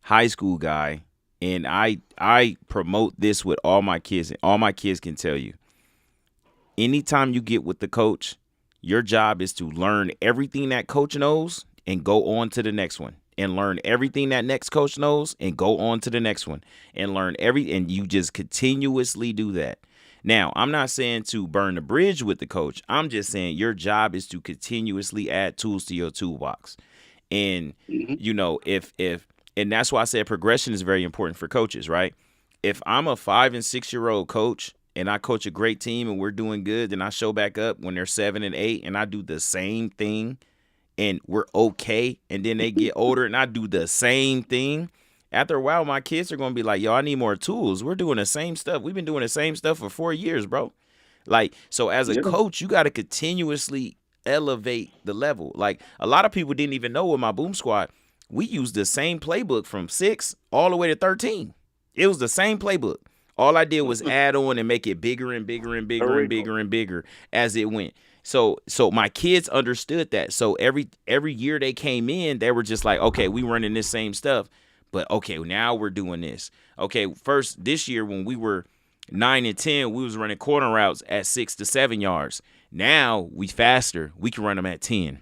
Speaker 1: high school guy, and I promote this with all my kids, and all my kids can tell you. Anytime you get with the coach, your job is to learn everything that coach knows and go on to the next one, and learn everything that next coach knows and go on to the next one, and and you just continuously do that. Now, I'm not saying to burn the bridge with the coach. I'm just saying your job is to continuously add tools to your toolbox. And if and that's why I said progression is very important for coaches, right? If I'm a 5 and 6-year-old coach and I coach a great team and we're doing good, then I show back up when they're 7 and 8 and I do the same thing and we're okay, and then they get older and I do the same thing. After a while, my kids are going to be like, yo, I need more tools. We're doing the same stuff. We've been doing the same stuff for 4 years, bro. Like, so as a coach, you got to continuously elevate the level. Like, a lot of people didn't even know with my Boom Squad, we used the same playbook from 6 all the way to 13. It was the same playbook. All I did was add on and make it bigger and bigger and bigger and bigger and bigger as it went. So my kids understood that. So every year they came in, they were just like, okay, we running this same stuff. But okay, now we're doing this. Okay, first this year when we were 9 and 10, we was running corner routes at 6 to 7 yards. Now we faster. We can run them at 10.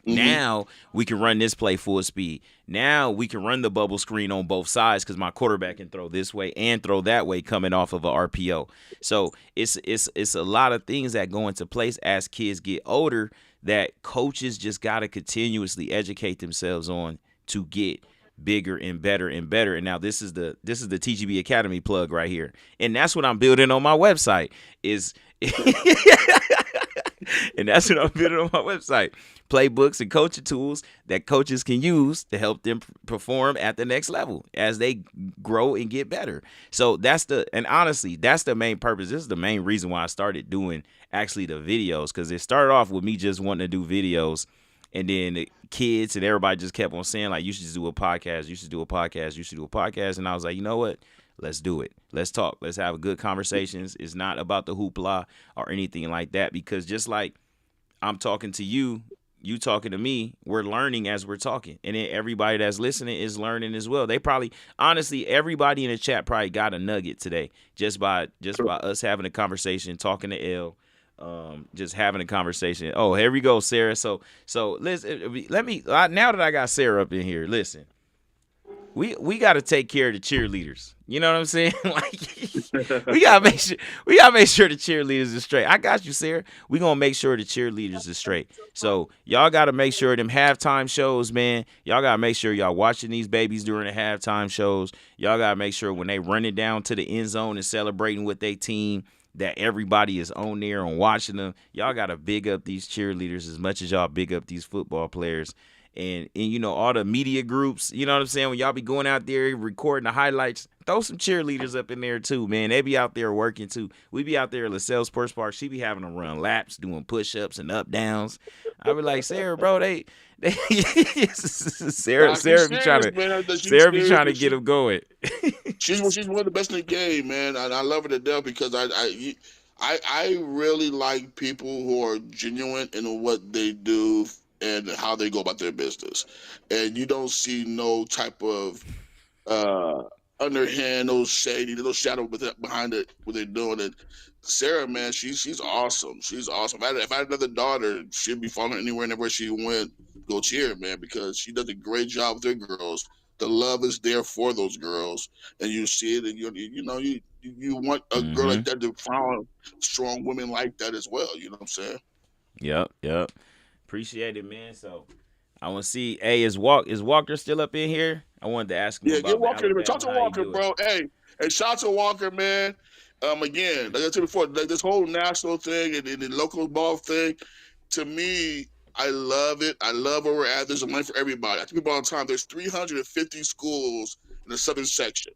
Speaker 1: Now we can run this play full speed. Now we can run the bubble screen on both sides because my quarterback can throw this way and throw that way coming off of a RPO. So it's a lot of things that go into place as kids get older that coaches just got to continuously educate themselves on to get bigger and better and better. And now this is the TGB Academy plug right here. And that's what I'm building on my website is and that's what I'm building on my website. Playbooks and coaching tools that coaches can use to help them perform at the next level as they grow and get better. So and honestly, that's the main purpose. This is the main reason why I started doing actually the videos, because it started off with me just wanting to do videos. And then the kids and everybody just kept on saying, like, you should just do a podcast. You should do a podcast. You should do a podcast. And I was like, you know what? Let's do it. Let's talk. Let's have good conversations. It's not about the hoopla or anything like that, because just like I'm talking to you, you talking to me, we're learning as we're talking. And then everybody that's listening is learning as well. They probably, honestly, everybody in the chat probably got a nugget today just by us having a conversation, talking to L. Just having a conversation. Oh, here we go, Sarah. So listen, let me now that I got Sarah up in here, listen. We got to take care of the cheerleaders. You know what I'm saying? Like we gotta make sure the cheerleaders is straight. I got you, Sarah. We gonna make sure the cheerleaders is straight. So y'all gotta make sure them halftime shows, man. Y'all gotta make sure y'all watching these babies during the halftime shows. Y'all gotta make sure when they running down to the end zone and celebrating with their team, that everybody is on there and watching them. Y'all got to big up these cheerleaders as much as y'all big up these football players. And all the media groups, you know what I'm saying? When y'all be going out there recording the highlights, throw some cheerleaders up in there too, man. They be out there working too. We be out there at LaSalle Sports Park. She be having them run laps, doing push-ups and up-downs. I be like, Sarah, bro, Sarah be trying to get them going.
Speaker 3: she's one of the best in the game, man, and I love her to death because I really like people who are genuine in what they do and how they go about their business, and you don't see no type of underhand, no shady, little shadow behind it, what they're doing. And Sarah, man, she's awesome. She's awesome. If I had another daughter, she'd be following anywhere and everywhere she went, go cheer, man, because she does a great job with her girls. The love is there for those girls, and you see it, and you want a girl like that to follow strong women like that as well. You know what I'm saying?
Speaker 1: Yep. Appreciate it, man. So I want to see. Hey, is Walker still up in here? I wanted to ask him.
Speaker 3: Yeah,
Speaker 1: about
Speaker 3: get Walker.
Speaker 1: Alabama,
Speaker 3: Talk to Walker, bro. Hey, shout out to Walker, man. Again, like I said before, like this whole national thing and the local ball thing, to me, I love it. I love where we're at. There's a money for everybody. I tell people all the time, there's 350 schools in the southern section.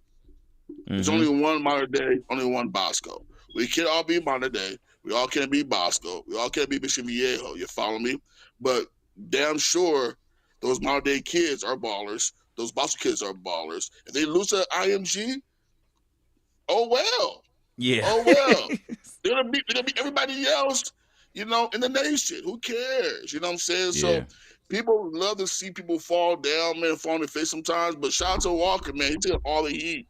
Speaker 3: There's only one modern day, only one Bosco. We can't all be modern day. We all can't be Bosco. We all can't be Bishop Viejo. You follow me? But damn sure those modern day kids are ballers. Those Bosco kids are ballers. If they lose to IMG, oh well.
Speaker 1: Yeah.
Speaker 3: Oh well. They're gonna beat everybody else, in the nation. Who cares? You know what I'm saying?
Speaker 1: Yeah.
Speaker 3: So people love to see people fall down, man, fall on their face sometimes. But shout out to Walker, man. He took all the heat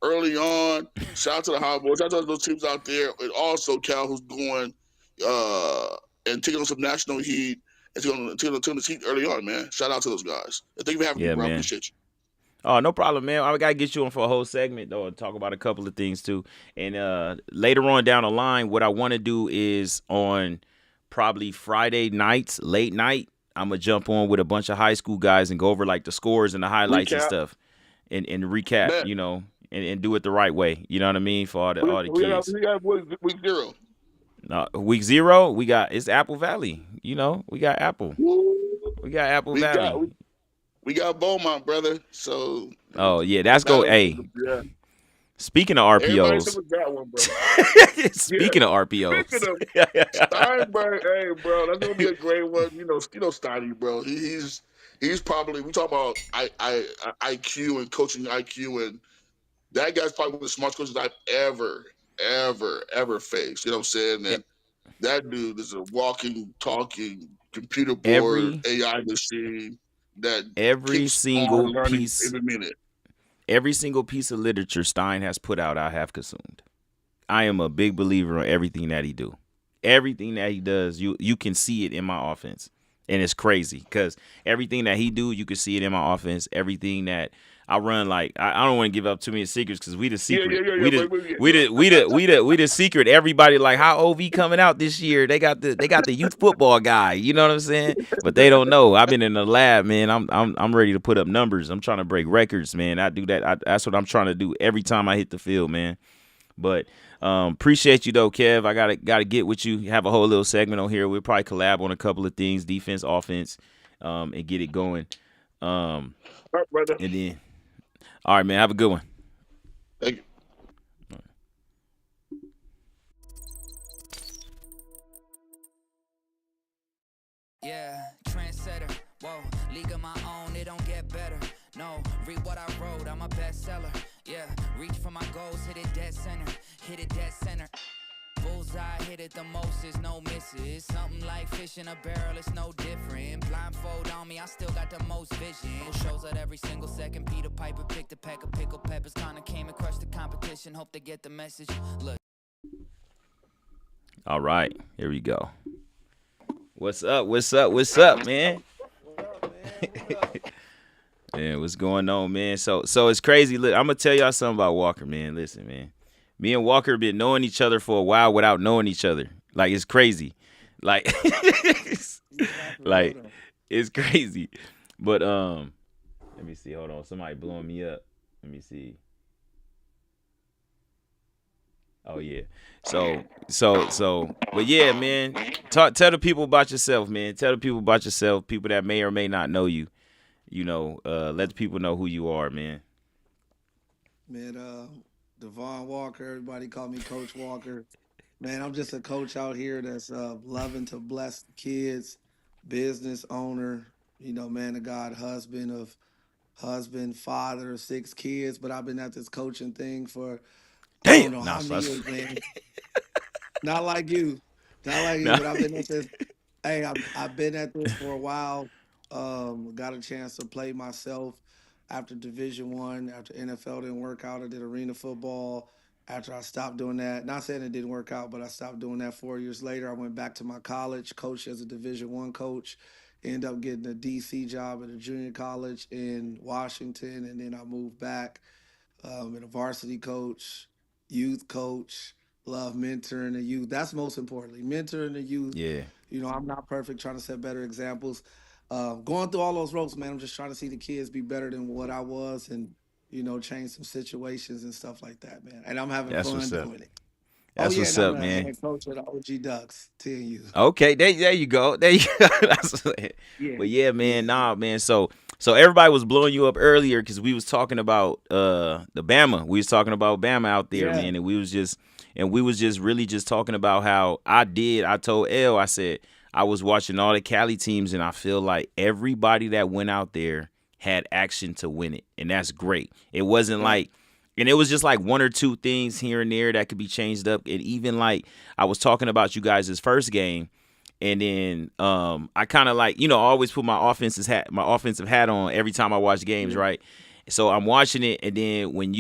Speaker 3: early on. Shout out to the Hot Boys. Shout out to those teams out there. And also Cal, who's going and taking on some national heat and taking on the heat early on, man. Shout out to those guys. And thank you for having me, bro.
Speaker 1: Man.
Speaker 3: I appreciate you.
Speaker 1: Oh, no problem, man. I gotta get you on for a whole segment though, and talk about a couple of things too. And later on down the line, what I want to do is on probably Friday nights, late night, I'm gonna jump on with a bunch of high school guys and go over like the scores and the highlights and stuff, and recap, and do it the right way. You know what I mean, for all the kids.
Speaker 3: We got week 0.
Speaker 1: No, week 0, it's Apple Valley. We got Apple. We got Apple Valley.
Speaker 3: We got Beaumont, brother. So.
Speaker 1: Oh yeah, that's go. Hey. Yeah. Speaking of RPOs.
Speaker 3: That one, bro.
Speaker 1: Speaking of RPOs.
Speaker 3: Steinberg, hey, bro, that's gonna be a great one. Steiny, bro. He's probably, we talk about IQ and coaching IQ, and that guy's probably one of the smartest coaches I've ever faced. You know what I'm saying? And that dude is a walking, talking computer board AI machine. That
Speaker 1: every single piece,
Speaker 3: every minute.
Speaker 1: Every single piece of literature Stein has put out, I have consumed. I am a big believer on everything that he do. Everything that he does, you can see it in my offense, and it's crazy because everything that he do, you can see it in my offense. Everything that I run, like I don't want to give up too many secrets because we the secret. We the secret. Everybody like how OV coming out this year. They got the youth football guy. You know what I'm saying? But they don't know. I've been in the lab, man. I'm ready to put up numbers. I'm trying to break records, man. I do that. That's what I'm trying to do every time I hit the field, man. But appreciate you though, Kev. I gotta get with you. Have a whole little segment on here. We'll probably collab on a couple of things, defense, offense, and get it going.
Speaker 3: All right, brother.
Speaker 1: And then. All right, man. Have a good one.
Speaker 3: Thank you.
Speaker 2: Yeah, trendsetter. Whoa, league of my own, it don't get better. No, read what I wrote, I'm a bestseller. Yeah, reach for my goals, hit it dead center. Hit it dead center. Bullseye, hit it the most, is no misses. Something like fish in a barrel, it's no different. Blindfold on me, I still got the most vision. Shows out every single second. Peter Piper picked a pack of pickled peppers. Kinda came and crushed the competition. Hope they get the message. Look.
Speaker 1: All right, here we go. What's up, man? Yeah, what's going on, man? So it's crazy. Look, I'm gonna tell y'all something about Walker, man. Listen, man. Me and Walker been knowing each other for a while without knowing each other. Like, it's crazy. Like, it's crazy. But let me see. Hold on. Somebody blowing me up. Let me see. Oh yeah. So. But yeah, man. Tell the people about yourself, man. Tell the people about yourself. People that may or may not know you. Let the people know who you are, man.
Speaker 5: Man, Devon Walker, everybody call me Coach Walker. Man, I'm just a coach out here that's loving to bless kids, business owner, man of God, husband, father of 6 kids. But I've been at this coaching thing for I don't know how many years, man. Not like you, but I've been at this. Hey, I've been at this for a while. Got a chance to play myself. After Division I, after NFL didn't work out, I did arena football. After I stopped doing that, not saying it didn't work out, but I stopped doing that 4 years later. I went back to my college, coached as a Division I coach, ended up getting a DC job at a junior college in Washington, and then I moved back and a varsity coach, youth coach, love mentoring the youth. That's most importantly, mentoring the youth.
Speaker 1: Yeah.
Speaker 5: I'm not perfect, trying to set better examples. Going through all those ropes, man, I'm just trying to see the kids be better than what I was and, change some situations and stuff like that, man. And I'm having fun doing it. Oh
Speaker 1: That's
Speaker 5: yeah,
Speaker 1: what's
Speaker 5: and I'm
Speaker 1: up,
Speaker 5: the
Speaker 1: man.
Speaker 5: head coach of the OG Ducks. Tell you.
Speaker 1: Okay, there you go. There you go.
Speaker 5: Yeah,
Speaker 1: But yeah, man,
Speaker 5: yeah,
Speaker 1: nah, man. So everybody was blowing you up earlier because we was talking about the Bama. We was talking about Bama out there,
Speaker 5: yeah,
Speaker 1: man, and we was just really just talking about how I told L, I said I was watching all the Cali teams, and I feel like everybody that went out there had action to win it, and that's great. It wasn't
Speaker 5: yeah,
Speaker 1: like, and it was just like one or two things here and there that could be changed up. And even like I was talking about you guys' first game, and then I kind of like, I always put my offensive hat on every time I watch games,
Speaker 5: yeah,
Speaker 1: right? So I'm watching it, and then when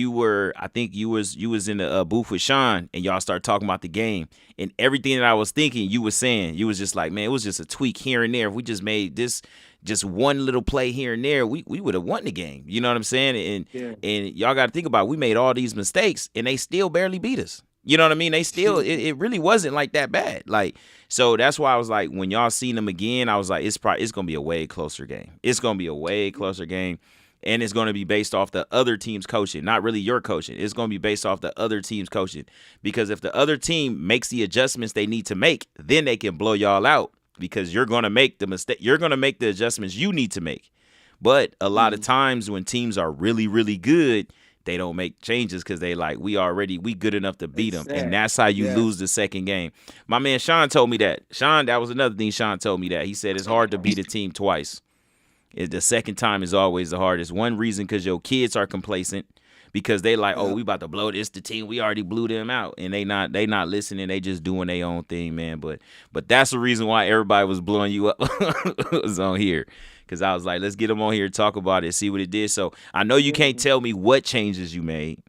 Speaker 1: I think you was in the booth with Sean, and y'all start talking about the game, and everything that I was thinking, you was saying, you was just like, man, it was just a tweak here and there. If we just made this, just one little play here and there, we would have won the game. You know what I'm saying? And
Speaker 5: yeah,
Speaker 1: and y'all got to think about it, we made all these mistakes, and they still barely beat us. You know what I mean? They still, it really wasn't like that bad. Like, so that's why I was like, when y'all seen them again, I was like, it's gonna be a way closer game. It's gonna be a way closer game, and it's gonna be based off the other team's coaching, not really your coaching. It's gonna be based off the other team's coaching, because if the other team makes the adjustments they need to make, then they can blow y'all out, because you're gonna make the mistake. You're gonna make the adjustments you need to make. But a lot of
Speaker 5: Mhm.
Speaker 1: times when teams are really, really good, they don't make changes because they like, we good enough to
Speaker 5: They
Speaker 1: beat them, and
Speaker 5: sad.
Speaker 1: that's how you
Speaker 5: Yeah,
Speaker 1: lose the second game. My man Sean told me that. Sean, that was another thing Sean told me, that he said it's hard to beat a team twice. The second time is always the hardest. One reason, because your kids are complacent, because they like, oh,
Speaker 5: yeah,
Speaker 1: we about to blow this the team. We already blew them out, and they not listening. They just doing their own thing, man. But that's the reason why everybody was blowing you up was on here, because I was like, let's get them on here, talk about it, see what it did. So I know you can't
Speaker 5: yeah,
Speaker 1: tell me what changes you made,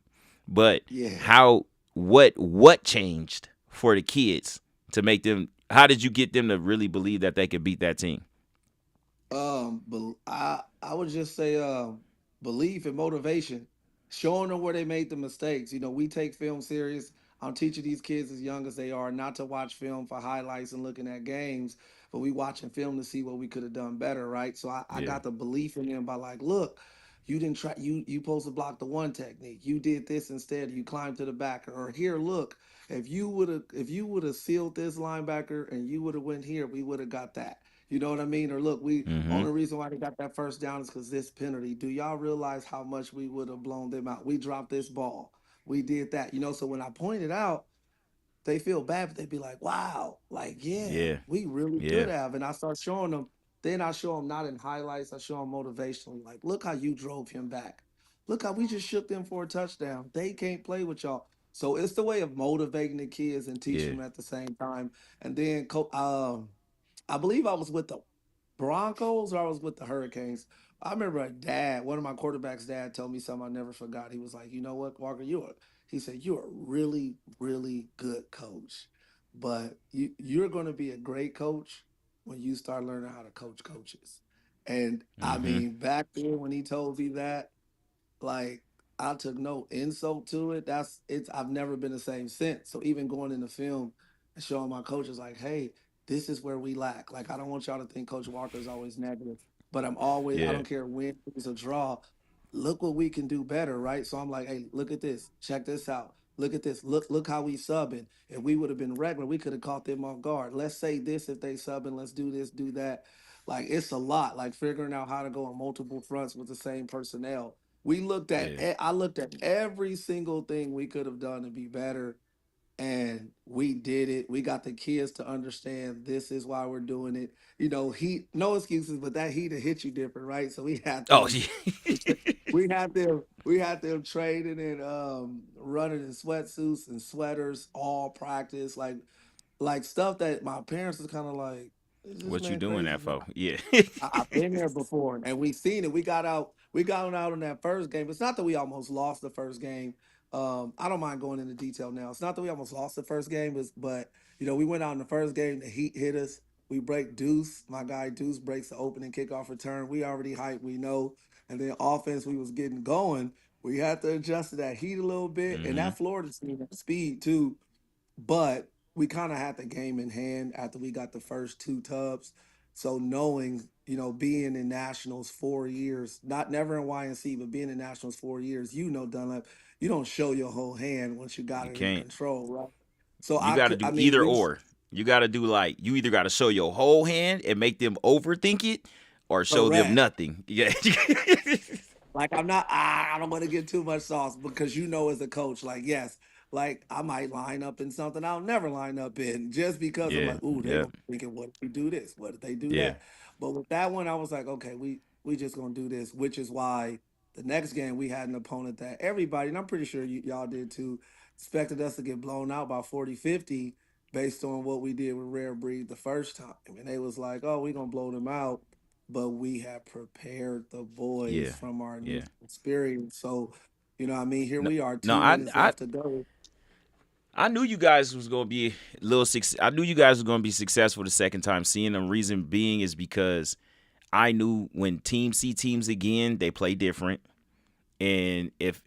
Speaker 1: but
Speaker 5: yeah.
Speaker 1: what changed for the kids to make them? How did you get them to really believe that they could beat that team?
Speaker 5: But I would just say belief and motivation, showing them where they made the mistakes. We take film serious. I'm teaching these kids as young as they are not to watch film for highlights and looking at games, but we watching film to see what we could have done better, right? So I
Speaker 1: Yeah.
Speaker 5: got the belief in them by like, look, you didn't try you supposed to block the one technique. You did this instead. You climbed to the back. Or here, look, if you would have sealed this linebacker and you would have went here, we would have got that. You know what I mean? Or look, we
Speaker 1: Mm-hmm.
Speaker 5: only reason why they got that first down is because this penalty. Do y'all realize how much we would have blown them out? We dropped this ball. We did that. So when I pointed out, they feel bad, but they be like, wow, like, yeah,
Speaker 1: Yeah.
Speaker 5: we really
Speaker 1: Yeah.
Speaker 5: could have. And I start showing them. Then I show them not in highlights. I show them motivationally. Like, look how you drove him back. Look how we just shook them for a touchdown. They can't play with y'all. So it's the way of motivating the kids and
Speaker 1: Yeah.
Speaker 5: teaching them at the same time. And then I believe I was with the Broncos or I was with the Hurricanes. I remember one of my quarterbacks' dad told me something I never forgot. He was like, you know what, Walker, he said, you're a really, really good coach. But you're going to be a great coach when you start learning how to coach coaches. And I
Speaker 1: Mm-hmm.
Speaker 5: mean, back then when he told me that, like I took no insult to it. I've never been the same since. So even going in the film and showing my coaches like, hey, this is where we lack. Like I don't want y'all to think Coach Walker is always negative, but I
Speaker 1: Yeah.
Speaker 5: don't care when it's a draw. Look what we can do better, right? So I'm like, hey, look at this. Check this out. Look at this. Look how we subbing. If we would have been regular, we could have caught them off guard. Let's say this if they subbing. Let's do this, do that. Like it's a lot. Like figuring out how to go on multiple fronts with the same personnel.
Speaker 1: Yeah.
Speaker 5: I looked at every single thing we could have done to be better, and we did it. We got the kids to understand this is why we're doing it. Heat, no excuses, but that heat hit you different, right? So
Speaker 1: Oh, yeah.
Speaker 5: we had them training and running in sweatsuits and sweaters all practice, like stuff that my parents was kind of like, is this
Speaker 1: What you
Speaker 5: man
Speaker 1: doing
Speaker 5: crazy?
Speaker 1: that for? Yeah.
Speaker 5: I've been there before, and we seen it. We got out on that first game. It's not that we almost lost the first game. I don't mind going into detail now. It's not that we almost lost the first game, but we went out in the first game. The Heat hit us. We break Deuce. My guy Deuce breaks the opening kickoff return. We already hyped. We know. And then offense, we was getting going. We had to adjust to that heat a little bit, and
Speaker 1: Mm-hmm.
Speaker 5: that Florida team had speed too. But we kind of had the game in hand after we got the first two tubs. So knowing, being in nationals 4 years, not never in YNC, but being in nationals 4 years, Dunlap, you don't show your whole hand once you got
Speaker 1: You
Speaker 5: it in
Speaker 1: can't.
Speaker 5: control, right? So
Speaker 1: You got to do either or. You got to do like you either got to show your whole hand and make them overthink it, or show them nothing. Yeah.
Speaker 5: Like I don't want to get too much sauce because as a coach, like yes, like I might line up in something I'll never line up in just because I'm
Speaker 1: Yeah.
Speaker 5: like, ooh, they
Speaker 1: Yeah.
Speaker 5: gonna thinking what if we do this? What if they do
Speaker 1: Yeah.
Speaker 5: that? But with that one, I was like, okay, we just gonna do this, which is why the next game we had an opponent that everybody, and I'm pretty sure y'all did too, expected us to get blown out by 40-50 based on what we did with Rare Breed the first time. And they was like, oh, we gonna blow them out, but we have prepared the boys
Speaker 1: Yeah.
Speaker 5: from our
Speaker 1: Yeah.
Speaker 5: new experience. So, what I mean, here
Speaker 1: No,
Speaker 5: we are,
Speaker 1: no,
Speaker 5: 2 minutes left to go.
Speaker 1: I knew you guys was gonna be I knew you guys were gonna be successful the second time. Seeing them, reason being is because I knew when teams see teams again, they play different. And if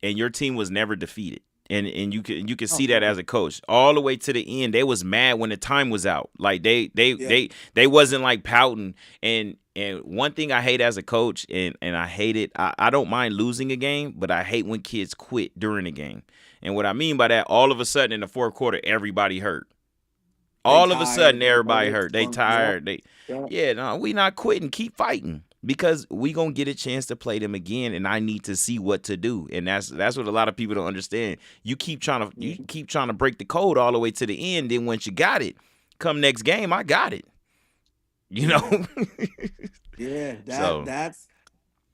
Speaker 1: and your team was never defeated. And you can see that as a coach all the way to the end. They was mad when the time was out. Like they wasn't like pouting. And one thing I hate as a coach, and I hate it. I don't mind losing a game, but I hate when kids quit during the game. And what I mean by that, all of a sudden in the fourth quarter, everybody hurt. All of a sudden, everybody hurt. They tired. We not quitting. Keep fighting. Because we gonna get a chance to play them again, and I need to see what to do, and that's what a lot of people don't understand. You keep trying to break the code all the way to the end. Then once you got it, come next game, I got it. You know.
Speaker 5: That's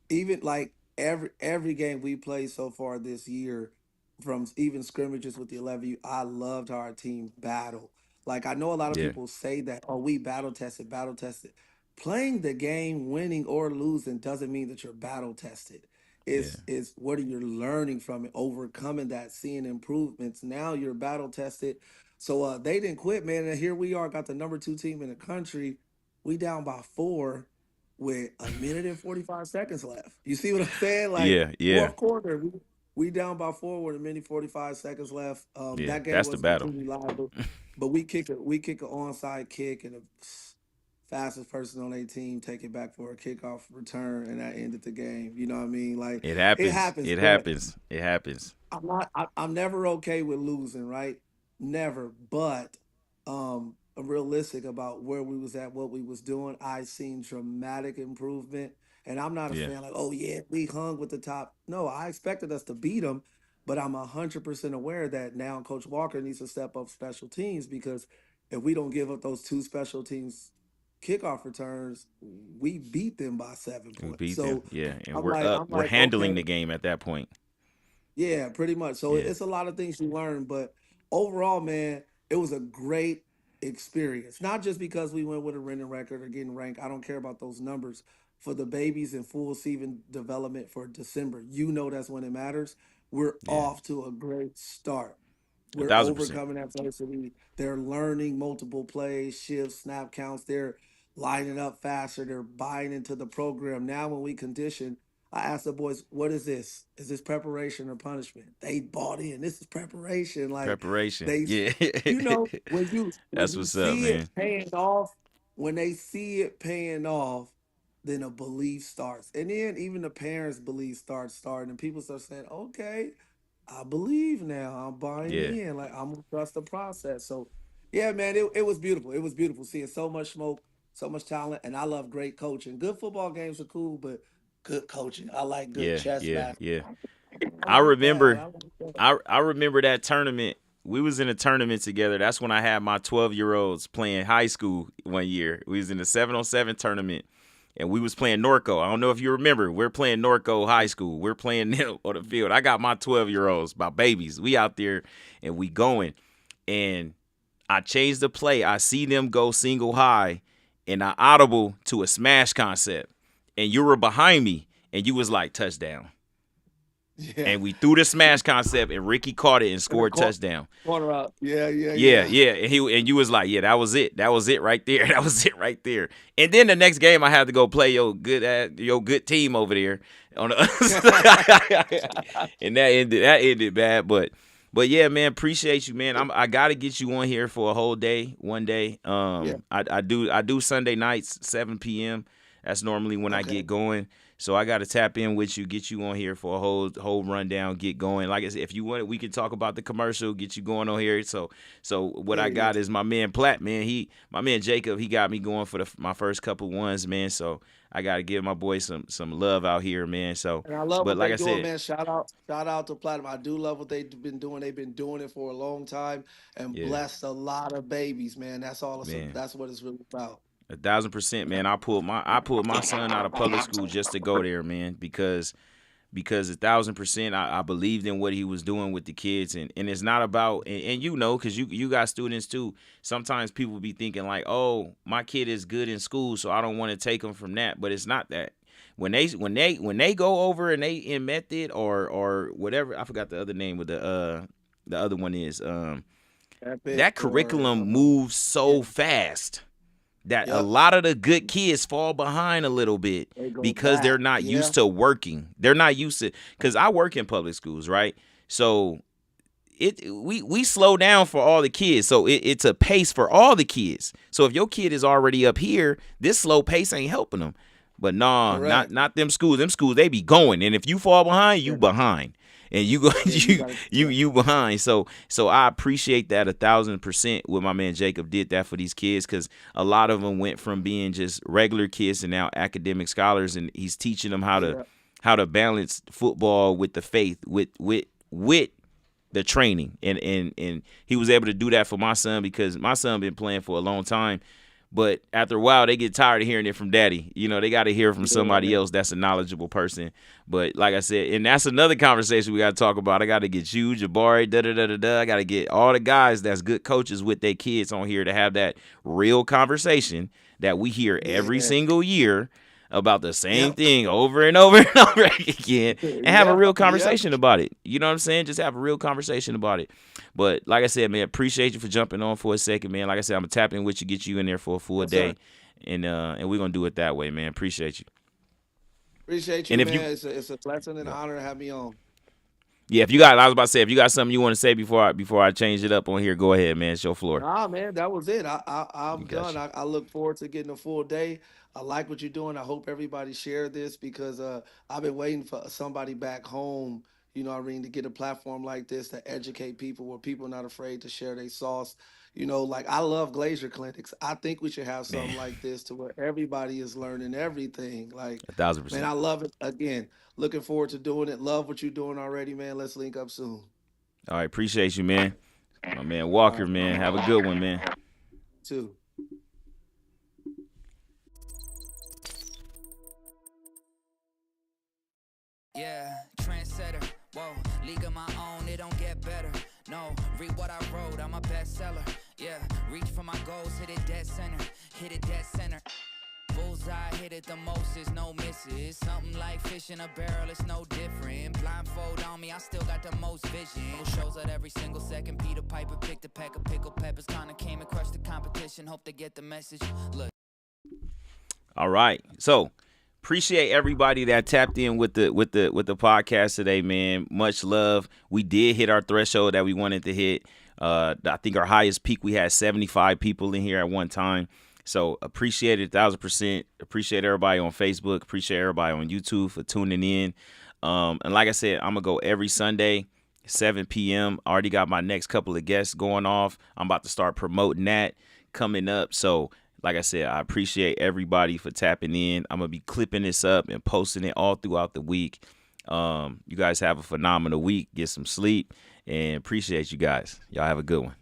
Speaker 5: even like every game we played so far this year, from even scrimmages with the 11U. I loved how our team battled. Like I know a lot of people say that, oh, we battle tested. Playing the game, winning or losing, doesn't mean that you're battle tested. It's what are you learning from it, overcoming that, seeing improvements. Now you're battle tested. So they didn't quit, man. And here we are, got the number 2 team in the country. We down by 4 with 1 minute and 45 seconds left. You see what I'm saying? Like fourth quarter, we down by 4 with 1 minute 45 seconds left. That game was completely live, but we kick an onside kick, and the fastest person on their team take it back for a kickoff return, and that ended the game. You know what I mean? Like
Speaker 1: it happens. It happens.
Speaker 5: I'm never okay with losing, right? Never. But I'm realistic about where we was at, what we was doing. I seen dramatic improvement, and I'm not a fan like, oh yeah, we hung with the top. No, I expected us to beat them, but I'm 100% aware that now Coach Walker needs to step up special teams, because if we don't give up those 2 special teams kickoff returns, we beat them by 7 points.
Speaker 1: We beat
Speaker 5: them,
Speaker 1: and we're handling the game at that point.
Speaker 5: Yeah, pretty much. So it's a lot of things you learn, but overall, man, it was a great experience. Not just because we went with a winning record or getting ranked. I don't care about those numbers. For the babies in full season development for December, that's when it matters. We're off to a great start. We're
Speaker 1: 1,000%.
Speaker 5: overcoming adversity. They're learning multiple plays, shifts, snap counts. They're lining up faster. They're buying into the program. Now when we condition, I asked the boys, what is this? Is this preparation or punishment? They bought in. This is preparation. Like
Speaker 1: preparation.
Speaker 5: When you
Speaker 1: that's what's up, man.
Speaker 5: It paying off, when they see it paying off, then a belief starts. And then even the parents' belief starts starting, and people start saying, okay, I believe now. I'm buying in. Like I'm gonna trust the process. So yeah, man, it was beautiful. It was beautiful seeing so much smoke, so much talent, and I love great coaching. Good football games are cool, but good coaching. I like good chess basketball.
Speaker 1: Yeah. I remember that tournament. We was in a tournament together. That's when I had my 12-year-olds playing high school one year. We was in a 7-on-7 tournament, and we was playing Norco. I don't know if you remember. We're playing Norco High School. We're playing them on the field. I got my 12-year-olds, my babies. We out there, and we going. And I changed the play. I see them go single high, and I audible to a smash concept. And you were behind me, and you was like, touchdown. Yeah. And we threw the smash concept, and Ricky caught it and scored touchdown.
Speaker 5: Corner out. Yeah.
Speaker 1: And you was like, yeah, that was it. That was it right there. That was it right there. And then the next game, I had to go play your good team over there on the other and that ended bad. But yeah, man, appreciate you, man. I gotta get you on here for a whole day, one day. I do Sunday nights, 7 p.m. That's normally when I get going. So I got to tap in with you, get you on here for a whole rundown, get going. Like I said, if you want it, we can talk about the commercial, get you going on here. So what I got is my man Platt, man. My man Jacob, he got me going for my first couple ones, man. So I got to give my boy some love out here, man. So,
Speaker 5: and I love
Speaker 1: but
Speaker 5: what
Speaker 1: like
Speaker 5: they
Speaker 1: I
Speaker 5: doing,
Speaker 1: said,
Speaker 5: man. Shout out to Platinum. I do love what they've been doing. They've been doing it for a long time and
Speaker 1: yeah,
Speaker 5: blessed a lot of babies, man. That's all.
Speaker 1: man.
Speaker 5: That's what it's really about.
Speaker 1: 1,000%, man. I pulled my son out of public school just to go there, man, because 1,000%, I believed in what he was doing with the kids, and it's not about, and you know, because you got students too. Sometimes people be thinking like, oh, my kid is good in school, so I don't want to take him from that, but it's not that. When they go over and they in method or whatever, I forgot the other name of the other one is that curriculum moves so fast that a lot of the good kids fall behind a little bit because they're not used to working. They're not used to, because I work in public schools, right? So we slow down for all the kids. So it's a pace for all the kids. So if your kid is already up here, this slow pace ain't helping them. But not them schools. Them schools, they be going. And if you fall behind, you behind. And you go you behind. So I appreciate that 1,000% what my man Jacob did that for these kids, because a lot of them went from being just regular kids and now academic scholars, and he's teaching them how to balance football with the faith, with the training. And he was able to do that for my son, because my son been playing for a long time. But after a while, they get tired of hearing it from daddy. You know, they got to hear from somebody else that's a knowledgeable person. But like I said, and that's another conversation we got to talk about. I got to get you, Jabari, I got to get all the guys that's good coaches with their kids on here to have that real conversation that we hear every single year about the same thing over and over and over again, and have a real conversation about it. You know what I'm saying? Just have a real conversation about it. But like I said, man, appreciate you for jumping on for a second, man. Like I said, I'm gonna tap in with you, get you in there for a full day, and we're gonna do it that way, man. Appreciate you.
Speaker 5: Appreciate you, and man. It's a blessing and honor to have me on.
Speaker 1: Yeah, I was about to say, if you got something you want to say before I change it up on here, go ahead, man. It's your floor.
Speaker 5: Nah, man, that was it. I'm done. I look forward to getting a full day. I like what you're doing. I hope everybody share this, because I've been waiting for somebody back home, you know what I mean, to get a platform like this to educate people, where people are not afraid to share their sauce. You know, like, I love Glazier Clinics. I think we should have something like this to where everybody is learning everything. Like,
Speaker 1: 1,000%.
Speaker 5: Man, I love it. Again, looking forward to doing it. Love what you're doing already, man. Let's link up soon.
Speaker 1: All right, appreciate you, man. My man Walker, man. Have a good one, man.
Speaker 5: Too.
Speaker 2: Yeah, trendsetter, whoa, league of my own, it don't get better. No, read what I wrote, I'm a bestseller. Yeah, reach for my goals, hit it dead center. Bullseye, hit it the most, there's no misses. Something like fish in a barrel, it's no different. Blindfold on me, I still got the most vision. Shows up every single second. Peter Piper picked a peck of pickled peppers, kinda came and crushed the competition. Hope they get the message. Look.
Speaker 1: All right, so appreciate everybody that tapped in with the podcast today, man. Much love. We did hit our threshold that we wanted to hit. I think our highest peak, we had 75 people in here at one time. So appreciate it 1,000%. Appreciate everybody on Facebook. Appreciate everybody on YouTube for tuning in. And like I said, I'm going to go every Sunday, 7 p.m. I already got my next couple of guests going off. I'm about to start promoting that coming up. So like I said, I appreciate everybody for tapping in. I'm going to be clipping this up and posting it all throughout the week. You guys have a phenomenal week. Get some sleep, and appreciate you guys. Y'all have a good one.